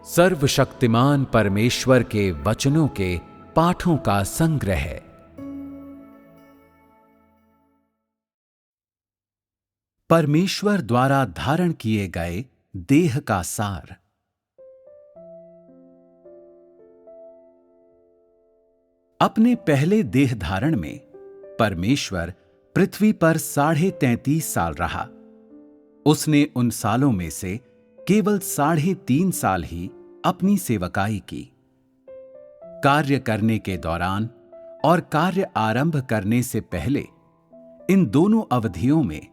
सर्वशक्तिमान परमेश्वर के वचनों के पाठों का संग्रह। परमेश्वर द्वारा धारण किए गए देह का सार। अपने पहले देह धारण में परमेश्वर पृथ्वी पर 33.5 साल रहा। उसने उन सालों में से केवल 3.5 साल ही अपनी सेवकाई की। कार्य करने के दौरान और कार्य आरंभ करने से पहले इन दोनों अवधियों में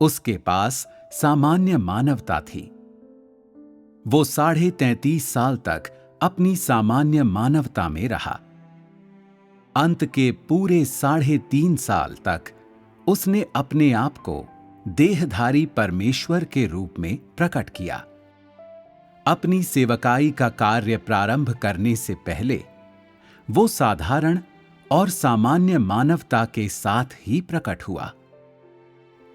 उसके पास सामान्य मानवता थी। वो 33.5 साल तक अपनी सामान्य मानवता में रहा। अंत के पूरे 3.5 साल तक उसने अपने आप को देहधारी परमेश्वर के रूप में प्रकट किया। अपनी सेवकाई का कार्य प्रारंभ करने से पहले वो साधारण और सामान्य मानवता के साथ ही प्रकट हुआ।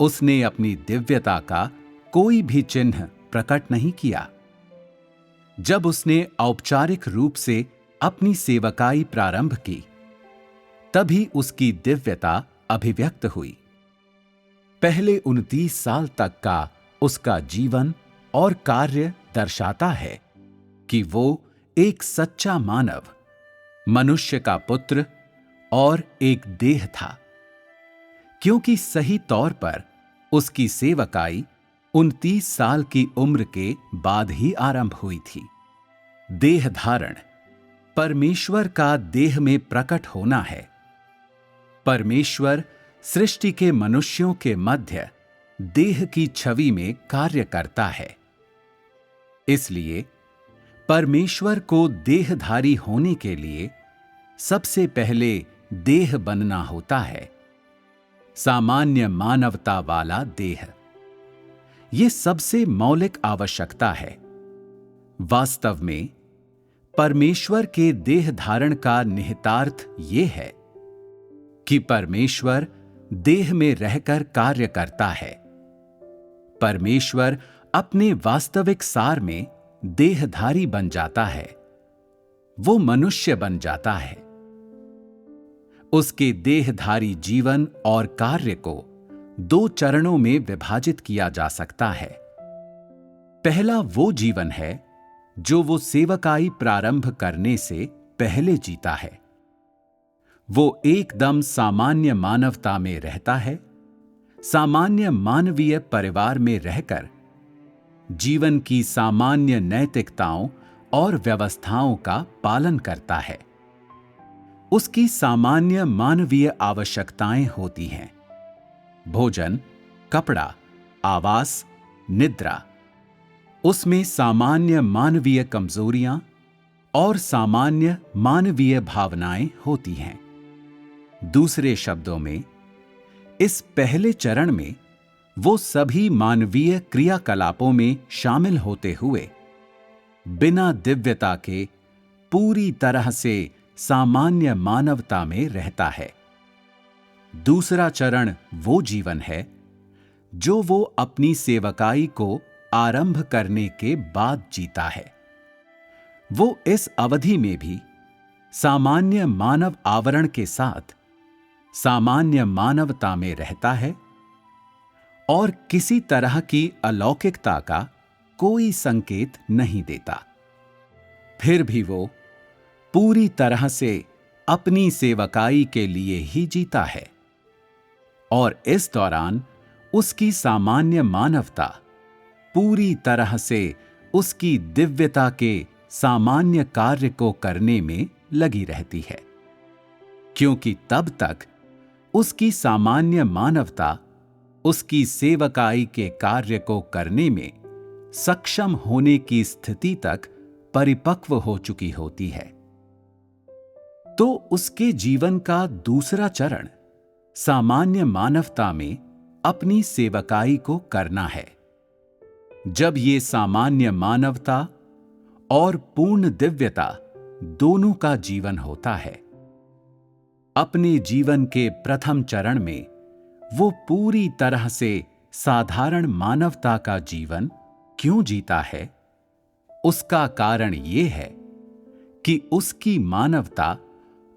उसने अपनी दिव्यता का कोई भी चिन्ह प्रकट नहीं किया। जब उसने औपचारिक रूप से अपनी सेवकाई प्रारंभ की, तभी उसकी दिव्यता अभिव्यक्त हुई। पहले 29 साल तक का उसका जीवन और कार्य दर्शाता है कि वो एक सच्चा मानव, मनुष्य का पुत्र और एक देह था, क्योंकि सही तौर पर उसकी सेवकाई 29 साल की उम्र के बाद ही आरंभ हुई थी। देह धारण परमेश्वर का देह में प्रकट होना है। परमेश्वर सृष्टि के मनुष्यों के मध्य देह की छवि में कार्य करता है। इसलिए परमेश्वर को देहधारी होने के लिए सबसे पहले देह बनना होता है, सामान्य मानवता वाला देह। यह सबसे मौलिक आवश्यकता है। वास्तव में परमेश्वर के देह धारण का निहितार्थ यह है कि परमेश्वर देह में रहकर कार्य करता है। परमेश्वर अपने वास्तविक सार में देहधारी बन जाता है। वो मनुष्य बन जाता है। उसके देहधारी जीवन और कार्य को 2 चरणों में विभाजित किया जा सकता है। पहला वो जीवन है जो वो सेवकाई प्रारंभ करने से पहले जीता है। वो एकदम सामान्य मानवता में रहता है, सामान्य मानवीय परिवार में रहकर जीवन की सामान्य नैतिकताओं और व्यवस्थाओं का पालन करता है। उसकी सामान्य मानवीय आवश्यकताएं होती हैं: भोजन, कपड़ा, आवास, निद्रा। उसमें सामान्य मानवीय कमजोरियां और सामान्य मानवीय भावनाएं होती हैं। दूसरे शब्दों में, इस पहले चरण में वो सभी मानवीय क्रियाकलापों में शामिल होते हुए बिना दिव्यता के पूरी तरह से सामान्य मानवता में रहता है। दूसरा चरण वो जीवन है जो वो अपनी सेवकाई को आरंभ करने के बाद जीता है। वो इस अवधि में भी सामान्य मानव आवरण के साथ सामान्य मानवता में रहता है और किसी तरह की अलौकिकता का कोई संकेत नहीं देता। फिर भी वो पूरी तरह से अपनी सेवकाई के लिए ही जीता है और इस दौरान उसकी सामान्य मानवता पूरी तरह से उसकी दिव्यता के सामान्य कार्य को करने में लगी रहती है, क्योंकि तब तक उसकी सामान्य मानवता उसकी सेवकाई के कार्य को करने में सक्षम होने की स्थिति तक परिपक्व हो चुकी होती है। तो उसके जीवन का दूसरा चरण सामान्य मानवता में अपनी सेवकाई को करना है। जब ये सामान्य मानवता और पूर्ण दिव्यता दोनों का जीवन होता है। अपने जीवन के प्रथम चरण में वो पूरी तरह से साधारण मानवता का जीवन क्यों जीता है? उसका कारण ये है कि उसकी मानवता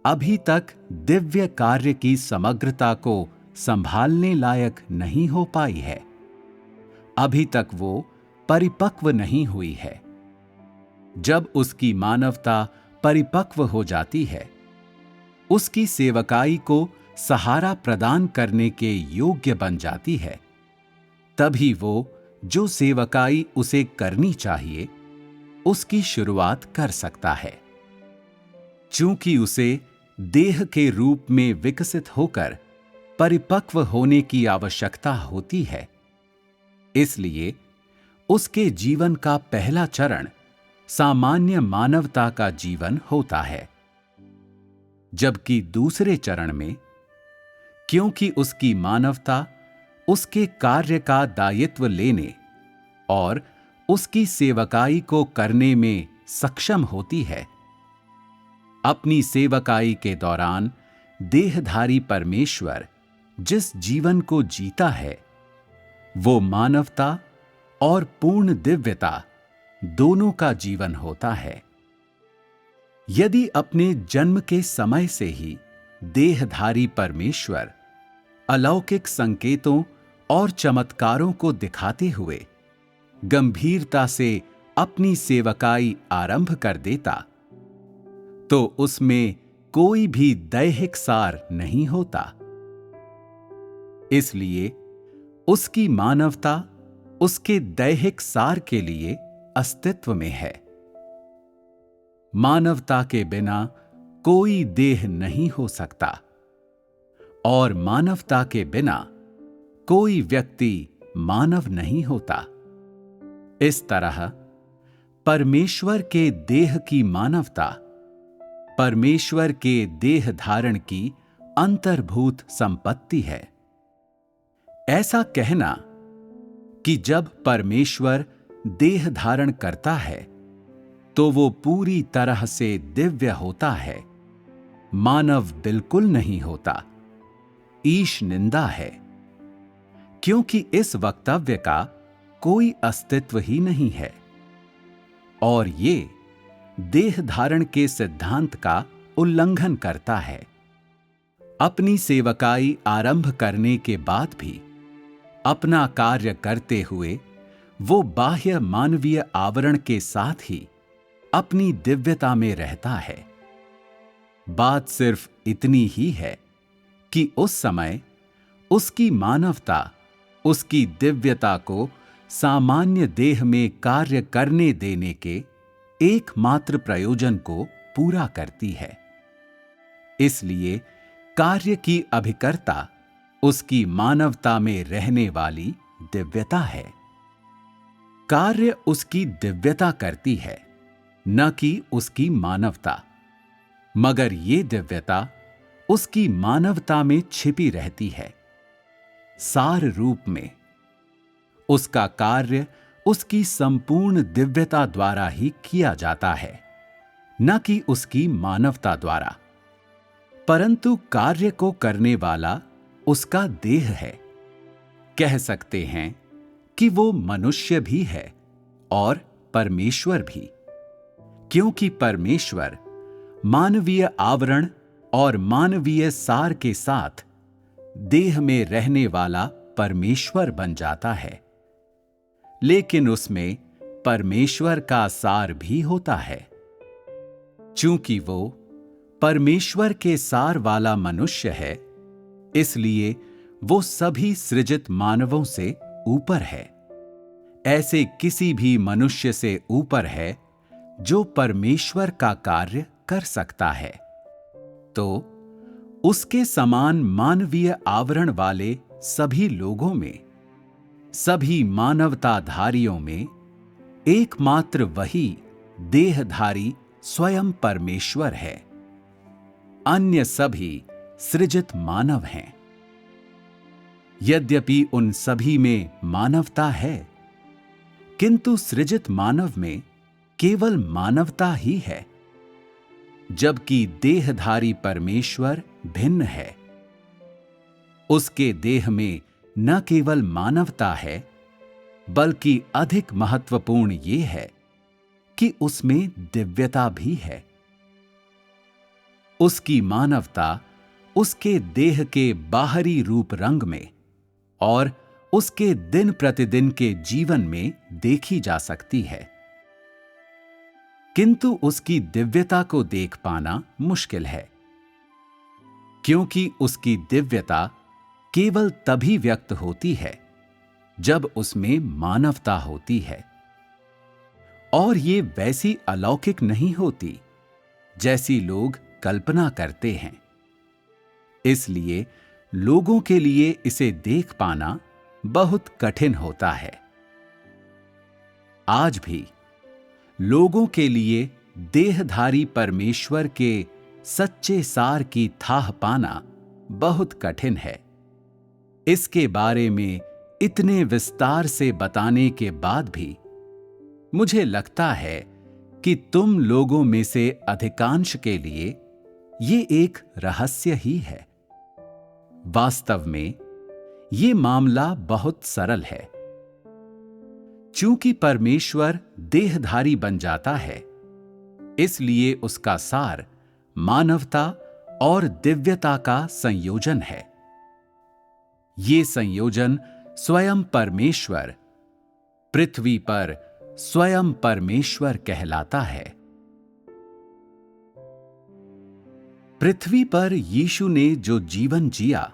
अभी तक दिव्य कार्य की समग्रता को संभालने लायक नहीं हो पाई है। अभी तक वो परिपक्व नहीं हुई है। जब उसकी मानवता परिपक्व हो जाती है, उसकी सेवकाई को सहारा प्रदान करने के योग्य बन जाती है, तभी वो जो सेवकाई उसे करनी चाहिए उसकी शुरुआत कर सकता है। चूंकि उसे देह के रूप में विकसित होकर परिपक्व होने की आवश्यकता होती है, इसलिए उसके जीवन का पहला चरण सामान्य मानवता का जीवन होता है। जबकि दूसरे चरण में, क्योंकि उसकी मानवता उसके कार्य का दायित्व लेने और उसकी सेवकाई को करने में सक्षम होती है, अपनी सेवकाई के दौरान देहधारी परमेश्वर जिस जीवन को जीता है, वो मानवता और पूर्ण दिव्यता दोनों का जीवन होता है। यदि अपने जन्म के समय से ही देहधारी परमेश्वर अलौकिक संकेतों और चमत्कारों को दिखाते हुए गंभीरता से अपनी सेवकाई आरंभ कर देता, तो उसमें कोई भी दैहिक सार नहीं होता। इसलिए उसकी मानवता उसके दैहिक सार के लिए अस्तित्व में है। मानवता के बिना कोई देह नहीं हो सकता और मानवता के बिना कोई व्यक्ति मानव नहीं होता। इस तरह परमेश्वर के देह की मानवता परमेश्वर के देह धारण की अंतर्भूत संपत्ति है। ऐसा कहना कि जब परमेश्वर देह धारण करता है तो वो पूरी तरह से दिव्य होता है, मानव बिल्कुल नहीं होता, ईश निंदा है, क्योंकि इस वक्तव्य का कोई अस्तित्व ही नहीं है और ये देह धारण के सिद्धांत का उल्लंघन करता है। अपनी सेवकाई आरंभ करने के बाद भी अपना कार्य करते हुए वो बाह्य मानवीय आवरण के साथ ही अपनी दिव्यता में रहता है। बात सिर्फ इतनी ही है कि उस समय उसकी मानवता उसकी दिव्यता को सामान्य देह में कार्य करने देने के एकमात्र प्रयोजन को पूरा करती है। इसलिए कार्य की अभिकर्ता उसकी मानवता में रहने वाली दिव्यता है। कार्य उसकी दिव्यता करती है, न कि उसकी मानवता, मगर ये दिव्यता उसकी मानवता में छिपी रहती है। सार रूप में उसका कार्य उसकी संपूर्ण दिव्यता द्वारा ही किया जाता है, न कि उसकी मानवता द्वारा। परंतु कार्य को करने वाला उसका देह है। कह सकते हैं कि वो मनुष्य भी है और परमेश्वर भी, क्योंकि परमेश्वर मानवीय आवरण और मानवीय सार के साथ देह में रहने वाला परमेश्वर बन जाता है। लेकिन उसमें परमेश्वर का सार भी होता है। चूंकि वो परमेश्वर के सार वाला मनुष्य है, इसलिए वो सभी सृजित मानवों से ऊपर है। ऐसे किसी भी मनुष्य से ऊपर है जो परमेश्वर का कार्य कर सकता है। तो उसके समान मानवीय आवरण वाले सभी लोगों में, सभी मानवताधारियों में एकमात्र वही देहधारी स्वयं परमेश्वर है। अन्य सभी सृजित मानव हैं। यद्यपि उन सभी में मानवता है, किंतु सृजित मानव में केवल मानवता ही है, जबकि देहधारी परमेश्वर भिन्न है। उसके देह में न केवल मानवता है, बल्कि अधिक महत्वपूर्ण ये है कि उसमें दिव्यता भी है। उसकी मानवता उसके देह के बाहरी रूप रंग में और उसके दिन प्रतिदिन के जीवन में देखी जा सकती है, किंतु उसकी दिव्यता को देख पाना मुश्किल है, क्योंकि उसकी दिव्यता केवल तभी व्यक्त होती है जब उसमें मानवता होती है, और ये वैसी अलौकिक नहीं होती जैसी लोग कल्पना करते हैं। इसलिए लोगों के लिए इसे देख पाना बहुत कठिन होता है। आज भी लोगों के लिए देहधारी परमेश्वर के सच्चे सार की थाह पाना बहुत कठिन है। इसके बारे में इतने विस्तार से बताने के बाद भी मुझे लगता है कि तुम लोगों में से अधिकांश के लिए ये एक रहस्य ही है। वास्तव में ये मामला बहुत सरल है। चूंकि परमेश्वर देहधारी बन जाता है, इसलिए उसका सार मानवता और दिव्यता का संयोजन है। ये संयोजन स्वयं परमेश्वर पृथ्वी पर स्वयं परमेश्वर कहलाता है। पृथ्वी पर यीशु ने जो जीवन जिया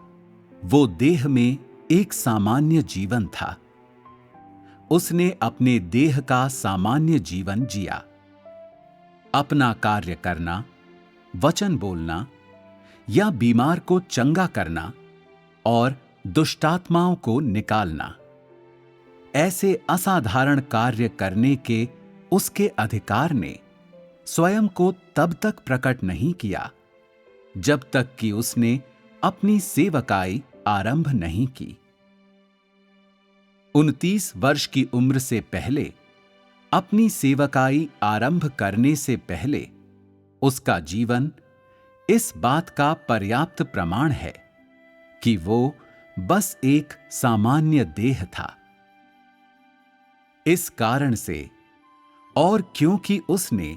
वो देह में एक सामान्य जीवन था। उसने अपने देह का सामान्य जीवन जिया। अपना कार्य करना, वचन बोलना या बीमार को चंगा करना और दुष्टात्माओं को निकालना, ऐसे असाधारण कार्य करने के उसके अधिकार ने स्वयं को तब तक प्रकट नहीं किया जब तक कि उसने अपनी सेवकाई आरंभ नहीं की। 29 वर्ष की उम्र से पहले, अपनी सेवकाई आरंभ करने से पहले, उसका जीवन इस बात का पर्याप्त प्रमाण है कि वो बस एक सामान्य देह था। इस कारण से, और क्योंकि उसने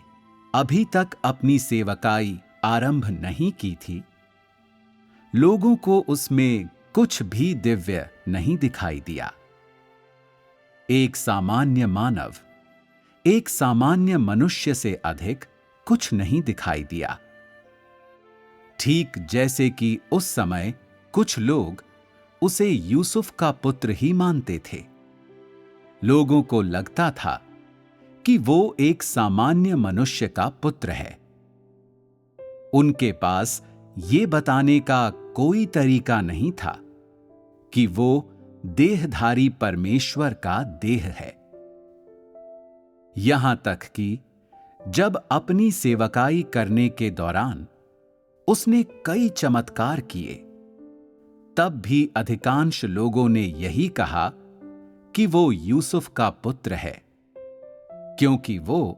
अभी तक अपनी सेवकाई आरंभ नहीं की थी, लोगों को उसमें कुछ भी दिव्य नहीं दिखाई दिया। एक सामान्य मानव, एक सामान्य मनुष्य से अधिक कुछ नहीं दिखाई दिया। ठीक जैसे कि उस समय कुछ लोग उसे यूसुफ का पुत्र ही मानते थे। लोगों को लगता था कि वो एक सामान्य मनुष्य का पुत्र है। उनके पास ये बताने का कोई तरीका नहीं था कि वो देहधारी परमेश्वर का देह है। यहां तक कि जब अपनी सेवकाई करने के दौरान उसने कई चमत्कार किए, तब भी अधिकांश लोगों ने यही कहा कि वो यूसुफ का पुत्र है, क्योंकि वो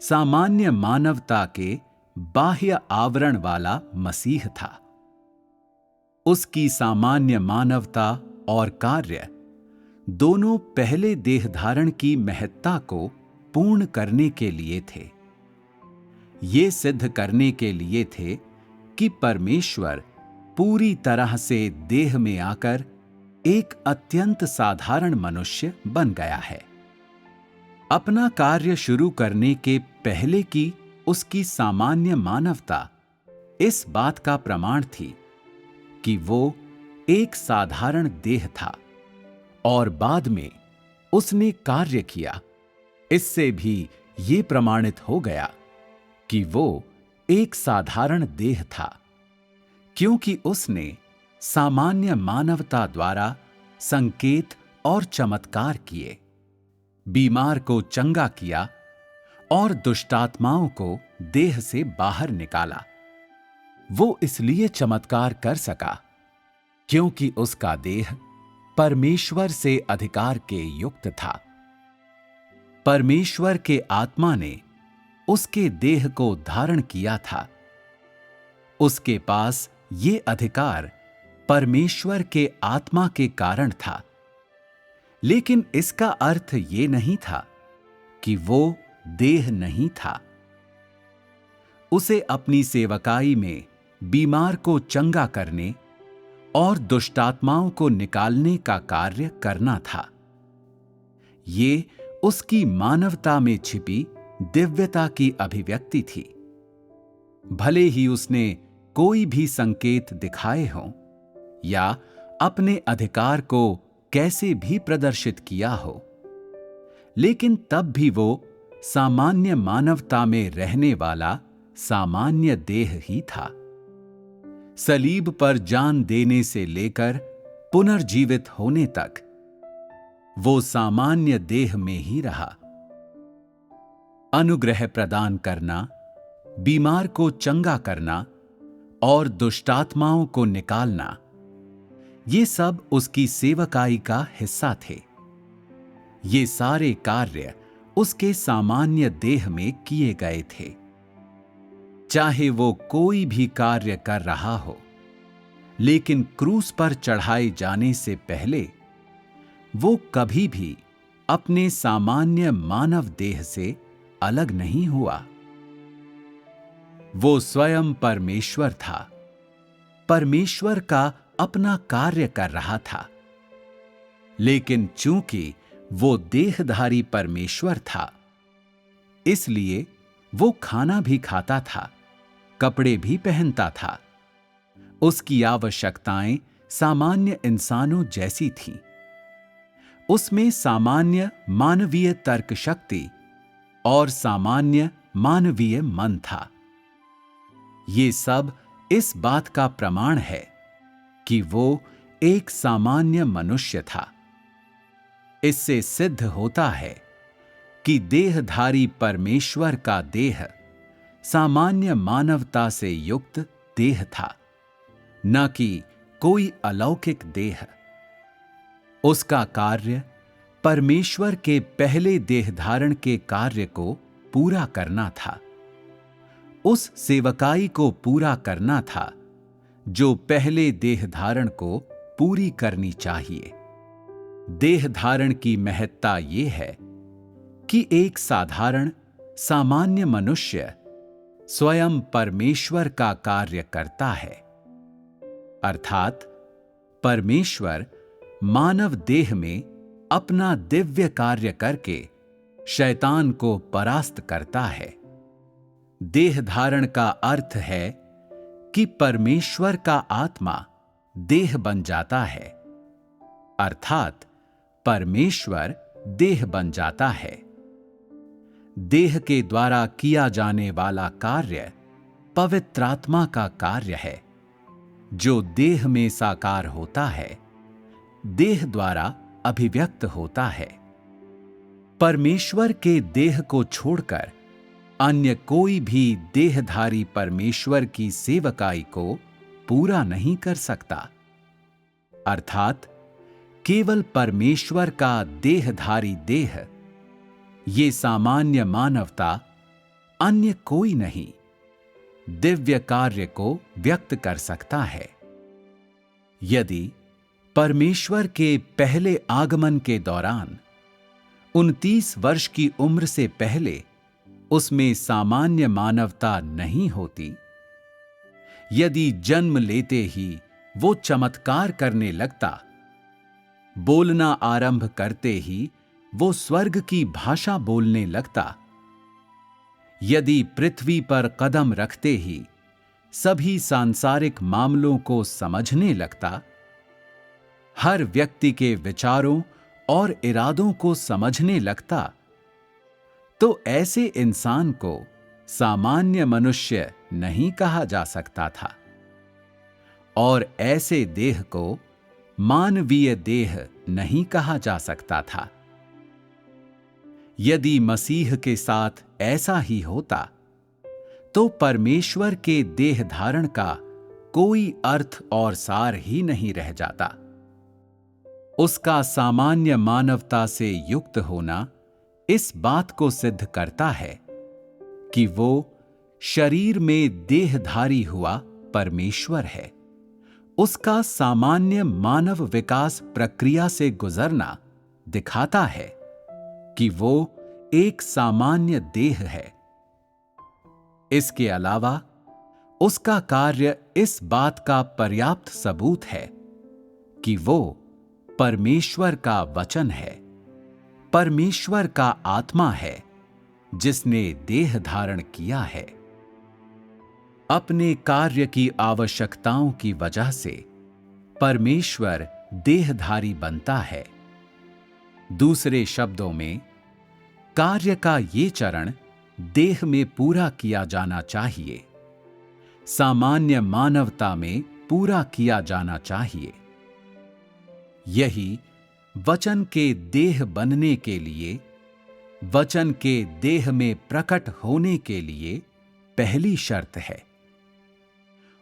सामान्य मानवता के बाह्य आवरण वाला मसीह था। उसकी सामान्य मानवता और कार्य दोनों पहले देहधारण की महत्ता को पूर्ण करने के लिए थे। ये सिद्ध करने के लिए थे कि परमेश्वर पूरी तरह से देह में आकर एक अत्यंत साधारण मनुष्य बन गया है। अपना कार्य शुरू करने के पहले की उसकी सामान्य मानवता इस बात का प्रमाण थी कि वो एक साधारण देह था, और बाद में उसने कार्य किया। इससे भी ये प्रमाणित हो गया कि वो एक साधारण देह था, क्योंकि उसने सामान्य मानवता द्वारा संकेत और चमत्कार किए, बीमार को चंगा किया और दुष्टात्माओं को देह से बाहर निकाला। वो इसलिए चमत्कार कर सका क्योंकि उसका देह परमेश्वर से अधिकार के युक्त था। परमेश्वर के आत्मा ने उसके देह को धारण किया था। उसके पास ये अधिकार परमेश्वर के आत्मा के कारण था, लेकिन इसका अर्थ ये नहीं था कि वो देह नहीं था। उसे अपनी सेवकाई में बीमार को चंगा करने और दुष्टात्माओं को निकालने का कार्य करना था। ये उसकी मानवता में छिपी दिव्यता की अभिव्यक्ति थी। भले ही उसने कोई भी संकेत दिखाए हों या अपने अधिकार को कैसे भी प्रदर्शित किया हो, लेकिन तब भी वो सामान्य मानवता में रहने वाला सामान्य देह ही था। सलीब पर जान देने से लेकर पुनर्जीवित होने तक वो सामान्य देह में ही रहा। अनुग्रह प्रदान करना, बीमार को चंगा करना और दुष्टात्माओं को निकालना, ये सब उसकी सेवकाई का हिस्सा थे। ये सारे कार्य उसके सामान्य देह में किए गए थे। चाहे वो कोई भी कार्य कर रहा हो, लेकिन क्रूस पर चढ़ाए जाने से पहले वो कभी भी अपने सामान्य मानव देह से अलग नहीं हुआ। वो स्वयं परमेश्वर था, परमेश्वर का अपना कार्य कर रहा था। लेकिन चूंकि वो देहधारी परमेश्वर था, इसलिए वो खाना भी खाता था, कपड़े भी पहनता था। उसकी आवश्यकताएं सामान्य इंसानों जैसी थीं। उसमें सामान्य मानवीय तर्क शक्ति और सामान्य मानवीय मन था। ये सब इस बात का प्रमाण है कि वो एक सामान्य मनुष्य था। इससे सिद्ध होता है कि देहधारी परमेश्वर का देह सामान्य मानवता से युक्त देह था, न कि कोई अलौकिक देह। उसका कार्य परमेश्वर के पहले देहधारण के कार्य को पूरा करना था। उस सेवकाई को पूरा करना था जो पहले देहधारण को पूरी करनी चाहिए। देहधारण की महत्ता यह है कि एक साधारण सामान्य मनुष्य स्वयं परमेश्वर का कार्य करता है, अर्थात परमेश्वर मानव देह में अपना दिव्य कार्य करके शैतान को परास्त करता है। देह धारण का अर्थ है कि परमेश्वर का आत्मा देह बन जाता है, अर्थात परमेश्वर देह बन जाता है। देह के द्वारा किया जाने वाला कार्य पवित्रात्मा का कार्य है, जो देह में साकार होता है, देह द्वारा अभिव्यक्त होता है। परमेश्वर के देह को छोड़कर अन्य कोई भी देहधारी परमेश्वर की सेवकाई को पूरा नहीं कर सकता, अर्थात केवल परमेश्वर का देहधारी देह, ये सामान्य मानवता, अन्य कोई नहीं दिव्य कार्य को व्यक्त कर सकता है। यदि परमेश्वर के पहले आगमन के दौरान 29 वर्ष की उम्र से पहले उसमें सामान्य मानवता नहीं होती, यदि जन्म लेते ही वो चमत्कार करने लगता, बोलना आरंभ करते ही वो स्वर्ग की भाषा बोलने लगता, यदि पृथ्वी पर कदम रखते ही सभी सांसारिक मामलों को समझने लगता, हर व्यक्ति के विचारों और इरादों को समझने लगता, तो ऐसे इंसान को सामान्य मनुष्य नहीं कहा जा सकता था और ऐसे देह को मानवीय देह नहीं कहा जा सकता था। यदि मसीह के साथ ऐसा ही होता, तो परमेश्वर के देह धारण का कोई अर्थ और सार ही नहीं रह जाता। उसका सामान्य मानवता से युक्त होना इस बात को सिद्ध करता है कि वो शरीर में देहधारी हुआ परमेश्वर है। उसका सामान्य मानव विकास प्रक्रिया से गुजरना दिखाता है कि वो एक सामान्य देह है। इसके अलावा उसका कार्य इस बात का पर्याप्त सबूत है कि वो परमेश्वर का वचन है, परमेश्वर का आत्मा है जिसने देह धारण किया है। अपने कार्य की आवश्यकताओं की वजह से परमेश्वर देहधारी बनता है। दूसरे शब्दों में, कार्य का ये चरण देह में पूरा किया जाना चाहिए, सामान्य मानवता में पूरा किया जाना चाहिए। यही वचन के देह बनने के लिए, वचन के देह में प्रकट होने के लिए पहली शर्त है।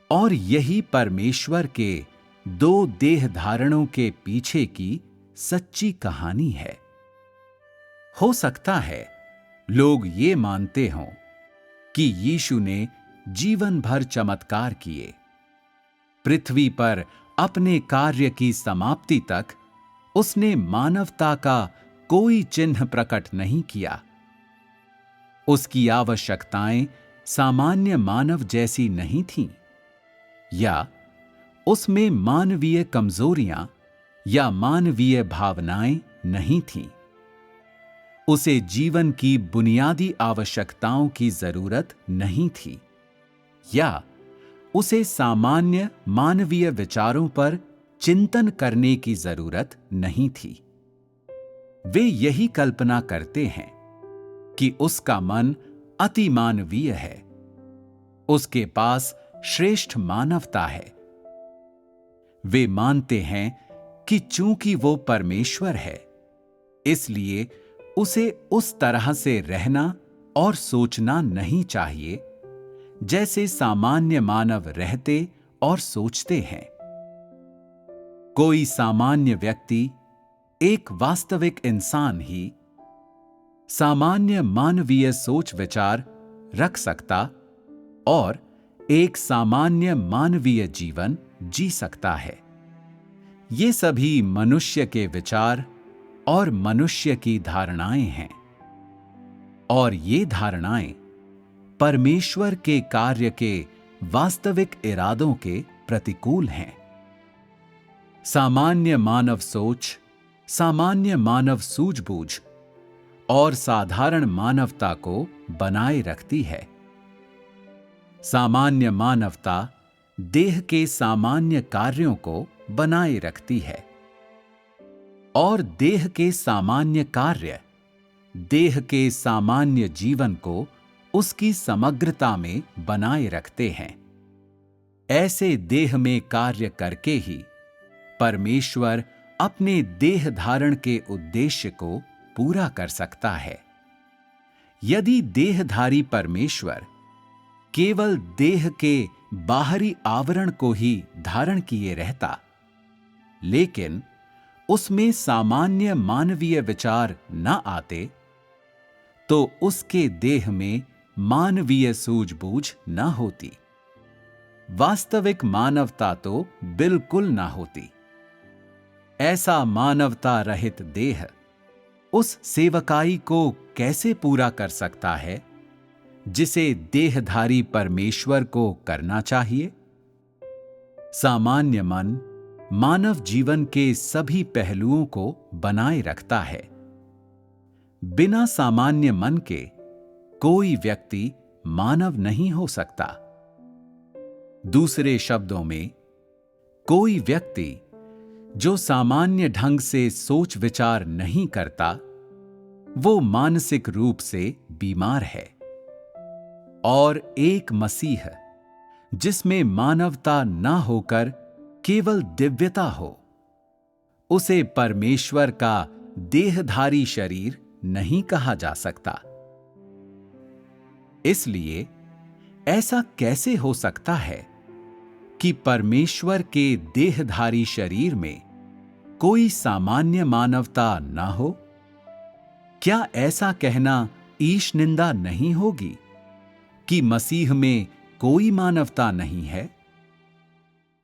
और यही परमेश्वर के दो देह धारणों के पीछे की सच्ची कहानी है। हो सकता है लोग ये मानते हों कि यीशु ने जीवन भर चमत्कार किए, पृथ्वी पर अपने कार्य की समाप्ति तक उसने मानवता का कोई चिन्ह प्रकट नहीं किया। उसकी आवश्यकताएं सामान्य मानव जैसी नहीं थीं, या उसमें मानवीय कमजोरियां या मानवीय भावनाएं नहीं थीं। उसे जीवन की बुनियादी आवश्यकताओं की जरूरत नहीं थी, या उसे सामान्य मानवीय विचारों पर चिंतन करने की जरूरत नहीं थी। वे यही कल्पना करते हैं कि उसका मन अति मानवीय है, उसके पास श्रेष्ठ मानवता है। वे मानते हैं कि चूंकि वो परमेश्वर है, इसलिए उसे उस तरह से रहना और सोचना नहीं चाहिए जैसे सामान्य मानव रहते और सोचते हैं। कोई सामान्य व्यक्ति, एक वास्तविक इंसान ही सामान्य मानवीय सोच विचार रख सकता और एक सामान्य मानवीय जीवन जी सकता है। ये सभी मनुष्य के विचार और मनुष्य की धारणाएं हैं, और ये धारणाएं परमेश्वर के कार्य के वास्तविक इरादों के प्रतिकूल हैं। सामान्य मानव सोच, सामान्य मानव सूझबूझ और साधारण मानवता को बनाए रखती है। सामान्य मानवता देह के सामान्य कार्यों को बनाए रखती है, और देह के सामान्य कार्य देह के सामान्य जीवन को उसकी समग्रता में बनाए रखते हैं। ऐसे देह में कार्य करके ही परमेश्वर अपने देह धारण के उद्देश्य को पूरा कर सकता है। यदि देहधारी परमेश्वर केवल देह के बाहरी आवरण को ही धारण किए रहता, लेकिन उसमें सामान्य मानवीय विचार न आते, तो उसके देह में मानवीय सूझबूझ न होती, वास्तविक मानवता तो बिल्कुल न होती। ऐसा मानवता रहित देह उस सेवकाई को कैसे पूरा कर सकता है जिसे देहधारी परमेश्वर को करना चाहिए? सामान्य मन मानव जीवन के सभी पहलुओं को बनाए रखता है। बिना सामान्य मन के कोई व्यक्ति मानव नहीं हो सकता। दूसरे शब्दों में, कोई व्यक्ति जो सामान्य ढंग से सोच विचार नहीं करता, वो मानसिक रूप से बीमार है। और एक मसीह जिसमें मानवता ना होकर केवल दिव्यता हो, उसे परमेश्वर का देहधारी शरीर नहीं कहा जा सकता। इसलिए ऐसा कैसे हो सकता है कि परमेश्वर के देहधारी शरीर में कोई सामान्य मानवता ना हो? क्या ऐसा कहना ईश निंदा नहीं होगी कि मसीह में कोई मानवता नहीं है?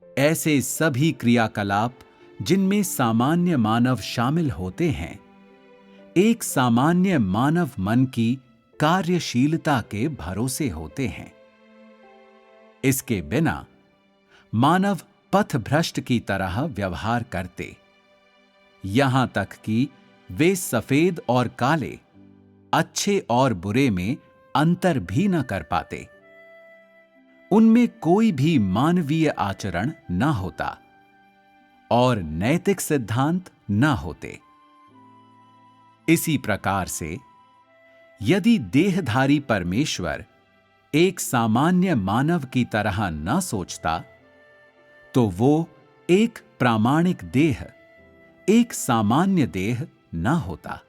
ऐसे सभी क्रियाकलाप जिनमें सामान्य मानव शामिल होते हैं, एक सामान्य मानव मन की कार्यशीलता के भरोसे होते हैं। इसके बिना मानव पथभ्रष्ट की तरह व्यवहार करते, यहां तक कि वे सफेद और काले, अच्छे और बुरे में अंतर भी न कर पाते। उनमें कोई भी मानवीय आचरण न होता और नैतिक सिद्धांत न होते। इसी प्रकार से यदि देहधारी परमेश्वर एक सामान्य मानव की तरह न सोचता, तो वो एक प्रामाणिक देह, एक सामान्य देह न होता।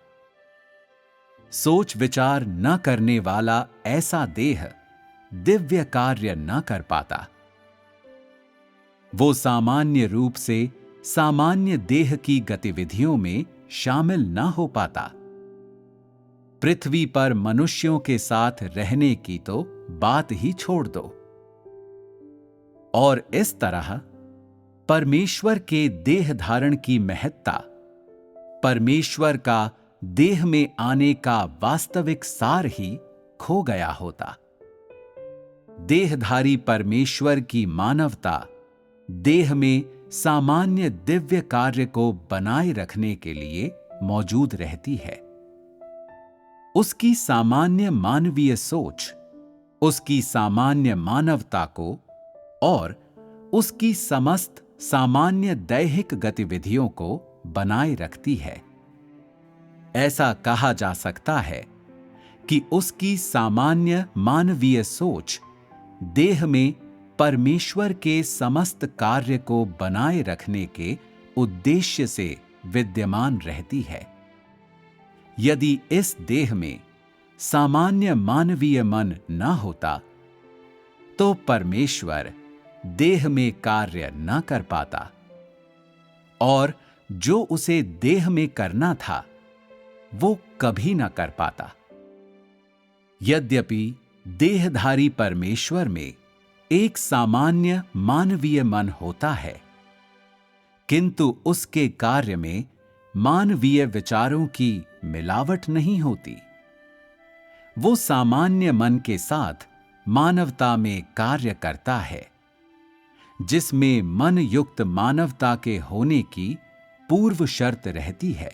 सोच विचार न करने वाला ऐसा देह दिव्य कार्य न कर पाता। वो सामान्य रूप से सामान्य देह की गतिविधियों में शामिल न हो पाता। पृथ्वी पर मनुष्यों के साथ रहने की तो बात ही छोड़ दो। और इस तरह परमेश्वर के देह धारण की महत्ता, परमेश्वर का देह में आने का वास्तविक सार ही खो गया होता। देहधारी परमेश्वर की मानवता देह में सामान्य दिव्य कार्य को बनाए रखने के लिए मौजूद रहती है। उसकी सामान्य मानवीय सोच उसकी सामान्य मानवता को और उसकी समस्त सामान्य दैहिक गतिविधियों को बनाए रखती है। ऐसा कहा जा सकता है कि उसकी सामान्य मानवीय सोच देह में परमेश्वर के समस्त कार्य को बनाए रखने के उद्देश्य से विद्यमान रहती है। यदि इस देह में सामान्य मानवीय मन न होता, तो परमेश्वर देह में कार्य न कर पाता और जो उसे देह में करना था, वो कभी न कर पाता। यद्यपि देहधारी परमेश्वर में एक सामान्य मानवीय मन होता है, किंतु उसके कार्य में मानवीय विचारों की मिलावट नहीं होती। वो सामान्य मन के साथ मानवता में कार्य करता है, जिसमें मन युक्त मानवता के होने की पूर्व शर्त रहती है,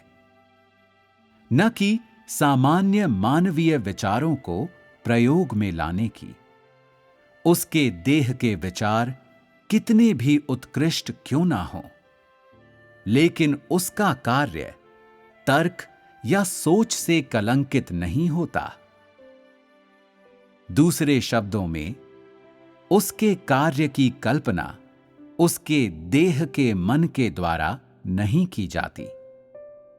न कि सामान्य मानवीय विचारों को प्रयोग में लाने की। उसके देह के विचार कितने भी उत्कृष्ट क्यों ना हो, लेकिन उसका कार्य तर्क या सोच से कलंकित नहीं होता। दूसरे शब्दों में, उसके कार्य की कल्पना उसके देह के मन के द्वारा नहीं की जाती,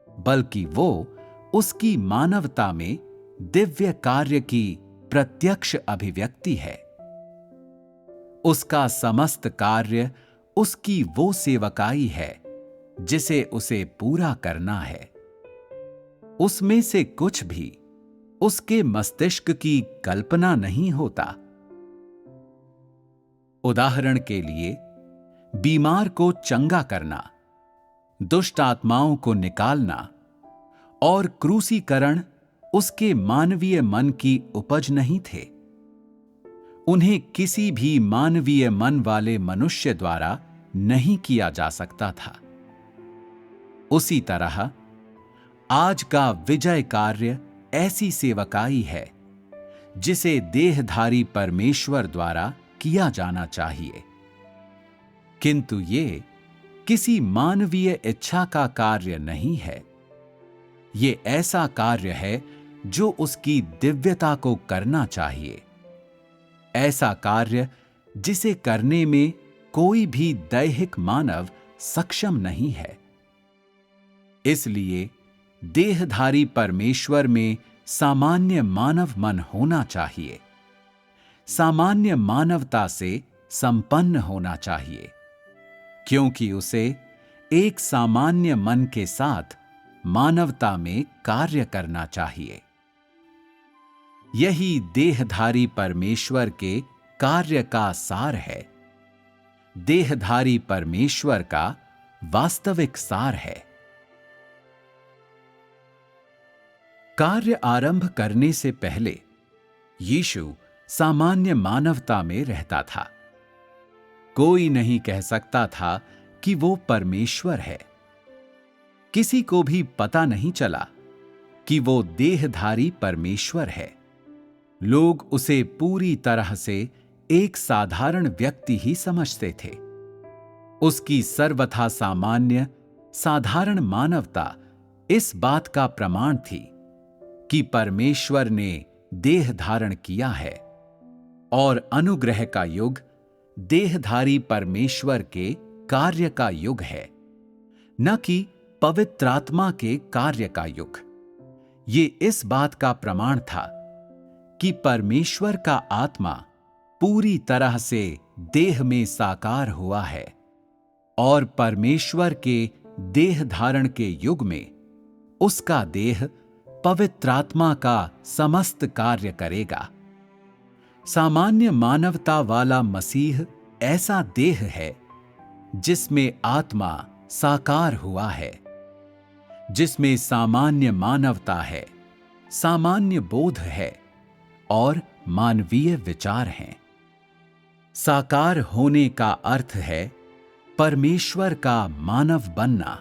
बल्कि वो उसकी मानवता में दिव्य कार्य की प्रत्यक्ष अभिव्यक्ति है। उसका समस्त कार्य उसकी वो सेवकाई है जिसे उसे पूरा करना है। उसमें से कुछ भी उसके मस्तिष्क की कल्पना नहीं होता। उदाहरण के लिए, बीमार को चंगा करना, दुष्ट आत्माओं को निकालना और क्रूसीकरण उसके मानवीय मन की उपज नहीं थे। उन्हें किसी भी मानवीय मन वाले मनुष्य द्वारा नहीं किया जा सकता था। उसी तरह आज का विजय कार्य ऐसी सेवकाई है जिसे देहधारी परमेश्वर द्वारा किया जाना चाहिए, किंतु ये किसी मानवीय इच्छा का कार्य नहीं है। ये ऐसा कार्य है जो उसकी दिव्यता को करना चाहिए, ऐसा कार्य जिसे करने में कोई भी दैहिक मानव सक्षम नहीं है। इसलिए देहधारी परमेश्वर में सामान्य मानव मन होना चाहिए, सामान्य मानवता से संपन्न होना चाहिए, क्योंकि उसे एक सामान्य मन के साथ मानवता में कार्य करना चाहिए। यही देहधारी परमेश्वर के कार्य का सार है, देहधारी परमेश्वर का वास्तविक सार है। कार्य आरंभ करने से पहले यीशु सामान्य मानवता में रहता था। कोई नहीं कह सकता था कि वो परमेश्वर है। किसी को भी पता नहीं चला कि वो देहधारी परमेश्वर है। लोग उसे पूरी तरह से एक साधारण व्यक्ति ही समझते थे। उसकी सर्वथा सामान्य साधारण मानवता इस बात का प्रमाण थी कि परमेश्वर ने देह धारण किया है और अनुग्रह का युग देहधारी परमेश्वर के कार्य का युग है, न कि पवित्र आत्मा के कार्य का युग। ये इस बात का प्रमाण था कि परमेश्वर का आत्मा पूरी तरह से देह में साकार हुआ है और परमेश्वर के देह धारण के युग में उसका देह पवित्र आत्मा का समस्त कार्य करेगा। सामान्य मानवता वाला मसीह ऐसा देह है जिसमें आत्मा साकार हुआ है, जिसमें सामान्य मानवता है, सामान्य बोध है और मानवीय विचार हैं। साकार होने का अर्थ है परमेश्वर का मानव बनना,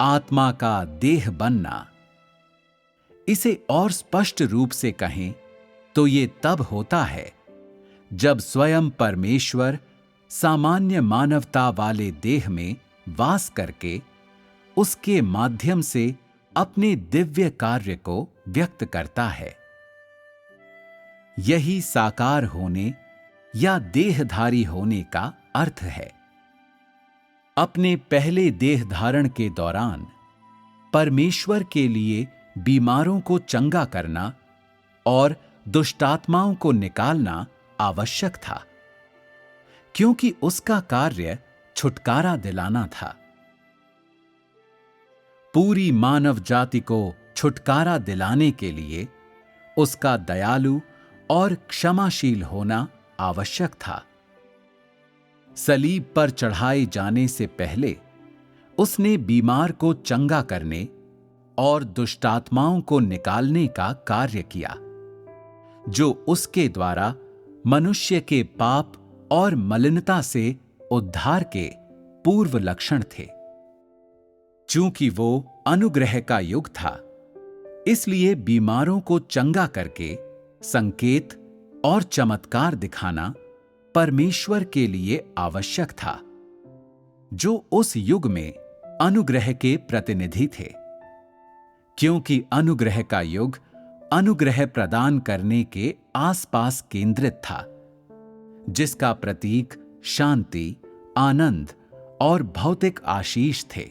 आत्मा का देह बनना। इसे और स्पष्ट रूप से कहें तो ये तब होता है जब स्वयं परमेश्वर सामान्य मानवता वाले देह में वास करके उसके माध्यम से अपने दिव्य कार्य को व्यक्त करता है। यही साकार होने या देहधारी होने का अर्थ है। अपने पहले देह धारण के दौरान परमेश्वर के लिए बीमारों को चंगा करना और दुष्टात्माओं को निकालना आवश्यक था, क्योंकि उसका कार्य छुटकारा दिलाना था। पूरी मानव जाति को छुटकारा दिलाने के लिए उसका दयालु और क्षमाशील होना आवश्यक था। सलीब पर चढ़ाए जाने से पहले उसने बीमार को चंगा करने और दुष्टात्माओं को निकालने का कार्य किया, जो उसके द्वारा मनुष्य के पाप और मलिनता से उद्धार के पूर्व लक्षण थे। चूंकि वो अनुग्रह का युग था, इसलिए बीमारों को चंगा करके संकेत और चमत्कार दिखाना परमेश्वर के लिए आवश्यक था, जो उस युग में अनुग्रह के प्रतिनिधि थे। क्योंकि अनुग्रह का युग अनुग्रह प्रदान करने के आसपास केंद्रित था, जिसका प्रतीक शांति, आनंद और भौतिक आशीष थे,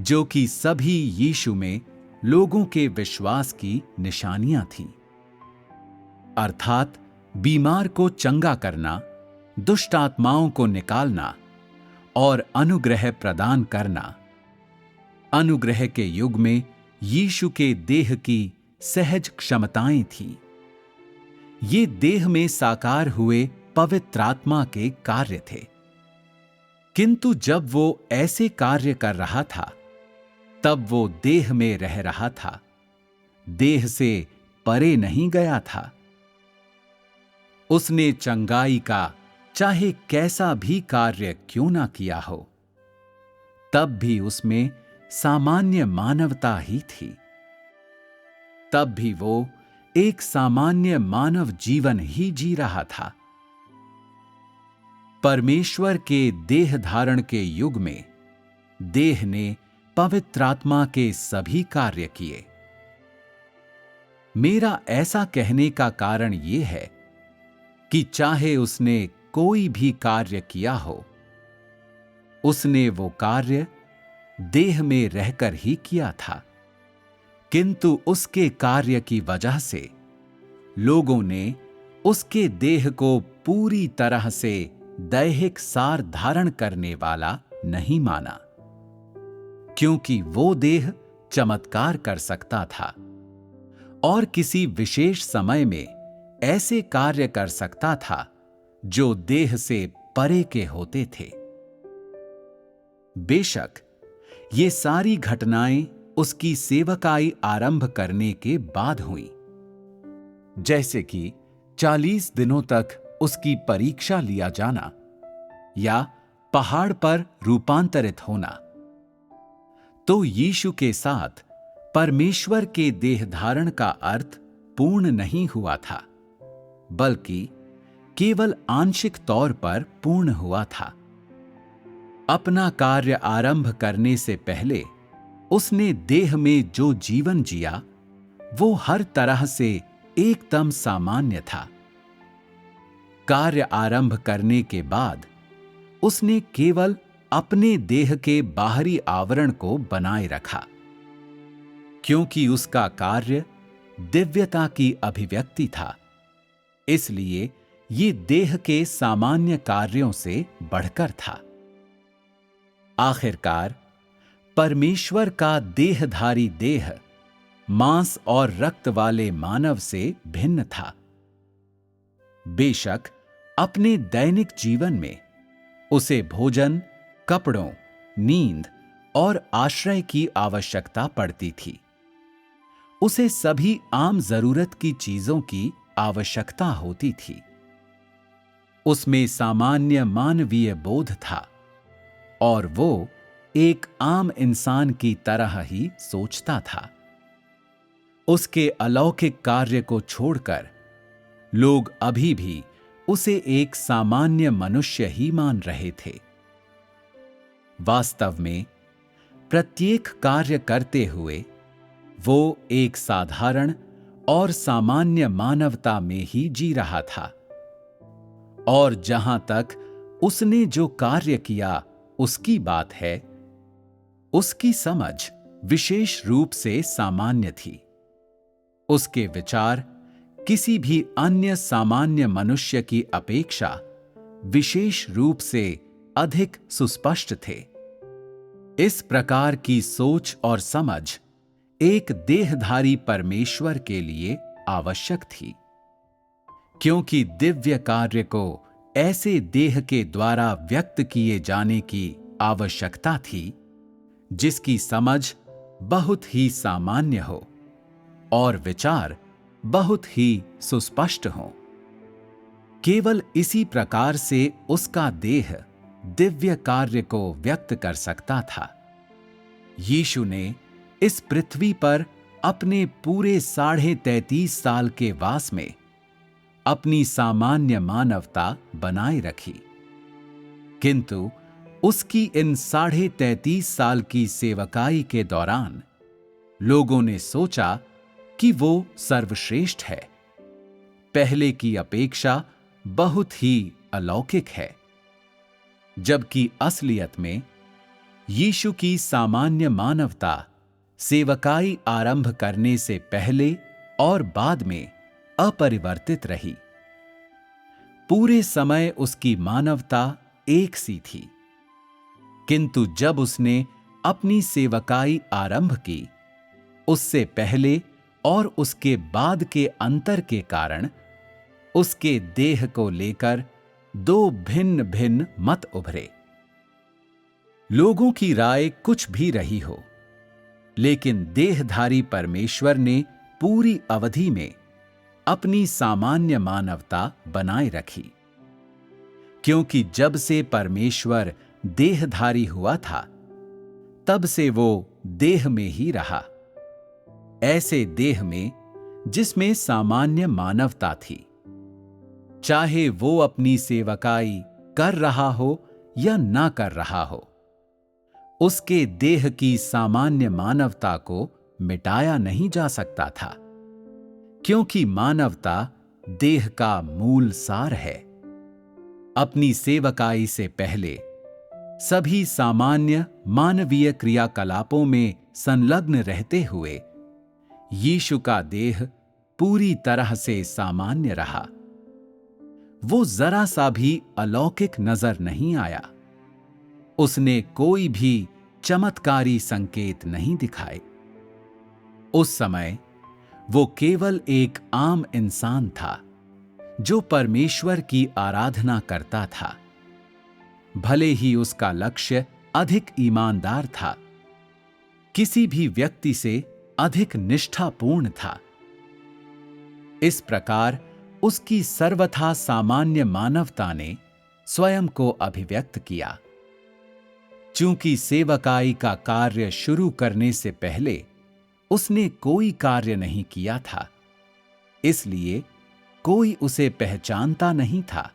जो कि सभी यीशु में लोगों के विश्वास की निशानियां थीं। अर्थात बीमार को चंगा करना, दुष्ट आत्माओं को निकालना और अनुग्रह प्रदान करना। अनुग्रह के युग में यीशु के देह की सहज क्षमताएं थीं। ये देह में साकार हुए पवित्र आत्मा के कार्य थे। किंतु जब वो ऐसे कार्य कर रहा था, तब वो देह में रह रहा था, देह से परे नहीं गया था। उसने चंगाई का चाहे कैसा भी कार्य क्यों ना किया हो, तब भी उसमें सामान्य मानवता ही थी। तब भी वो एक सामान्य मानव जीवन ही जी रहा था। परमेश्वर के देह धारण के युग में देह ने पवित्र आत्मा के सभी कार्य किए। मेरा ऐसा कहने का कारण यह है कि चाहे उसने कोई भी कार्य किया हो, उसने वो कार्य देह में रहकर ही किया था, किंतु उसके कार्य की वजह से लोगों ने उसके देह को पूरी तरह से दैहिक सार धारण करने वाला नहीं माना, क्योंकि वो देह चमत्कार कर सकता था और किसी विशेष समय में ऐसे कार्य कर सकता था जो देह से परे के होते थे। बेशक ये सारी घटनाएं उसकी सेवकाई आरंभ करने के बाद हुई, जैसे कि 40 दिनों तक उसकी परीक्षा लिया जाना या पहाड़ पर रूपांतरित होना। तो यीशु के साथ परमेश्वर के देह धारण का अर्थ पूर्ण नहीं हुआ था, बल्कि केवल आंशिक तौर पर पूर्ण हुआ था। अपना कार्य आरंभ करने से पहले उसने देह में जो जीवन जिया, वो हर तरह से एकदम सामान्य था। कार्य आरंभ करने के बाद उसने केवल अपने देह के बाहरी आवरण को बनाए रखा, क्योंकि उसका कार्य दिव्यता की अभिव्यक्ति था। इसलिए ये देह के सामान्य कार्यों से बढ़कर था। आखिरकार परमेश्वर का देहधारी देह मांस और रक्त वाले मानव से भिन्न था। बेशक अपने दैनिक जीवन में उसे भोजन, कपड़ों, नींद और आश्रय की आवश्यकता पड़ती थी। उसे सभी आम जरूरत की चीजों की आवश्यकता होती थी। उसमें सामान्य मानवीय बोध था और वो एक आम इंसान की तरह ही सोचता था। उसके अलौकिक कार्य को छोड़कर लोग अभी भी उसे एक सामान्य मनुष्य ही मान रहे थे। वास्तव में प्रत्येक कार्य करते हुए वो एक साधारण और सामान्य मानवता में ही जी रहा था। और जहां तक उसने जो कार्य किया उसकी बात है, उसकी समझ विशेष रूप से सामान्य थी। उसके विचार किसी भी अन्य सामान्य मनुष्य की अपेक्षा विशेष रूप से अधिक सुस्पष्ट थे। इस प्रकार की सोच और समझ एक देहधारी परमेश्वर के लिए आवश्यक थी, क्योंकि दिव्य कार्य को ऐसे देह के द्वारा व्यक्त किए जाने की आवश्यकता थी जिसकी समझ बहुत ही सामान्य हो और विचार बहुत ही सुस्पष्ट हो। केवल इसी प्रकार से उसका देह दिव्य कार्य को व्यक्त कर सकता था। यीशु ने इस पृथ्वी पर अपने पूरे 33.5 साल के वास में अपनी सामान्य मानवता बनाए रखी, किंतु उसकी इन 33.5 साल की सेवकाई के दौरान लोगों ने सोचा कि वो सर्वश्रेष्ठ है, पहले की अपेक्षा बहुत ही अलौकिक है, जबकि असलियत में यीशु की सामान्य मानवता सेवकाई आरंभ करने से पहले और बाद में अपरिवर्तित रही। पूरे समय उसकी मानवता एक सी थी, किंतु जब उसने अपनी सेवकाई आरंभ की, उससे पहले और उसके बाद के अंतर के कारण उसके देह को लेकर दो भिन्न भिन्न मत उभरे। लोगों की राय कुछ भी रही हो, लेकिन देहधारी परमेश्वर ने पूरी अवधि में अपनी सामान्य मानवता बनाए रखी, क्योंकि जब से परमेश्वर देहधारी हुआ था, तब से वो देह में ही रहा, ऐसे देह में जिसमें सामान्य मानवता थी। चाहे वो अपनी सेवकाई कर रहा हो या ना कर रहा हो, उसके देह की सामान्य मानवता को मिटाया नहीं जा सकता था, क्योंकि मानवता देह का मूल सार है। अपनी सेवकाई से पहले सभी सामान्य मानवीय क्रियाकलापों में संलग्न रहते हुए यीशु का देह पूरी तरह से सामान्य रहा। वो जरा सा भी अलौकिक नजर नहीं आया। उसने कोई भी चमत्कारी संकेत नहीं दिखाए। उस समय वो केवल एक आम इंसान था जो परमेश्वर की आराधना करता था, भले ही उसका लक्ष्य अधिक ईमानदार था। किसी भी व्यक्ति से अधिक निष्ठापूर्ण था। इस प्रकार उसकी सर्वथा सामान्य मानवता ने स्वयं को अभिव्यक्त किया। चूंकि सेवकाई का कार्य शुरू करने से पहले उसने कोई कार्य नहीं किया था, इसलिए कोई उसे पहचानता नहीं था।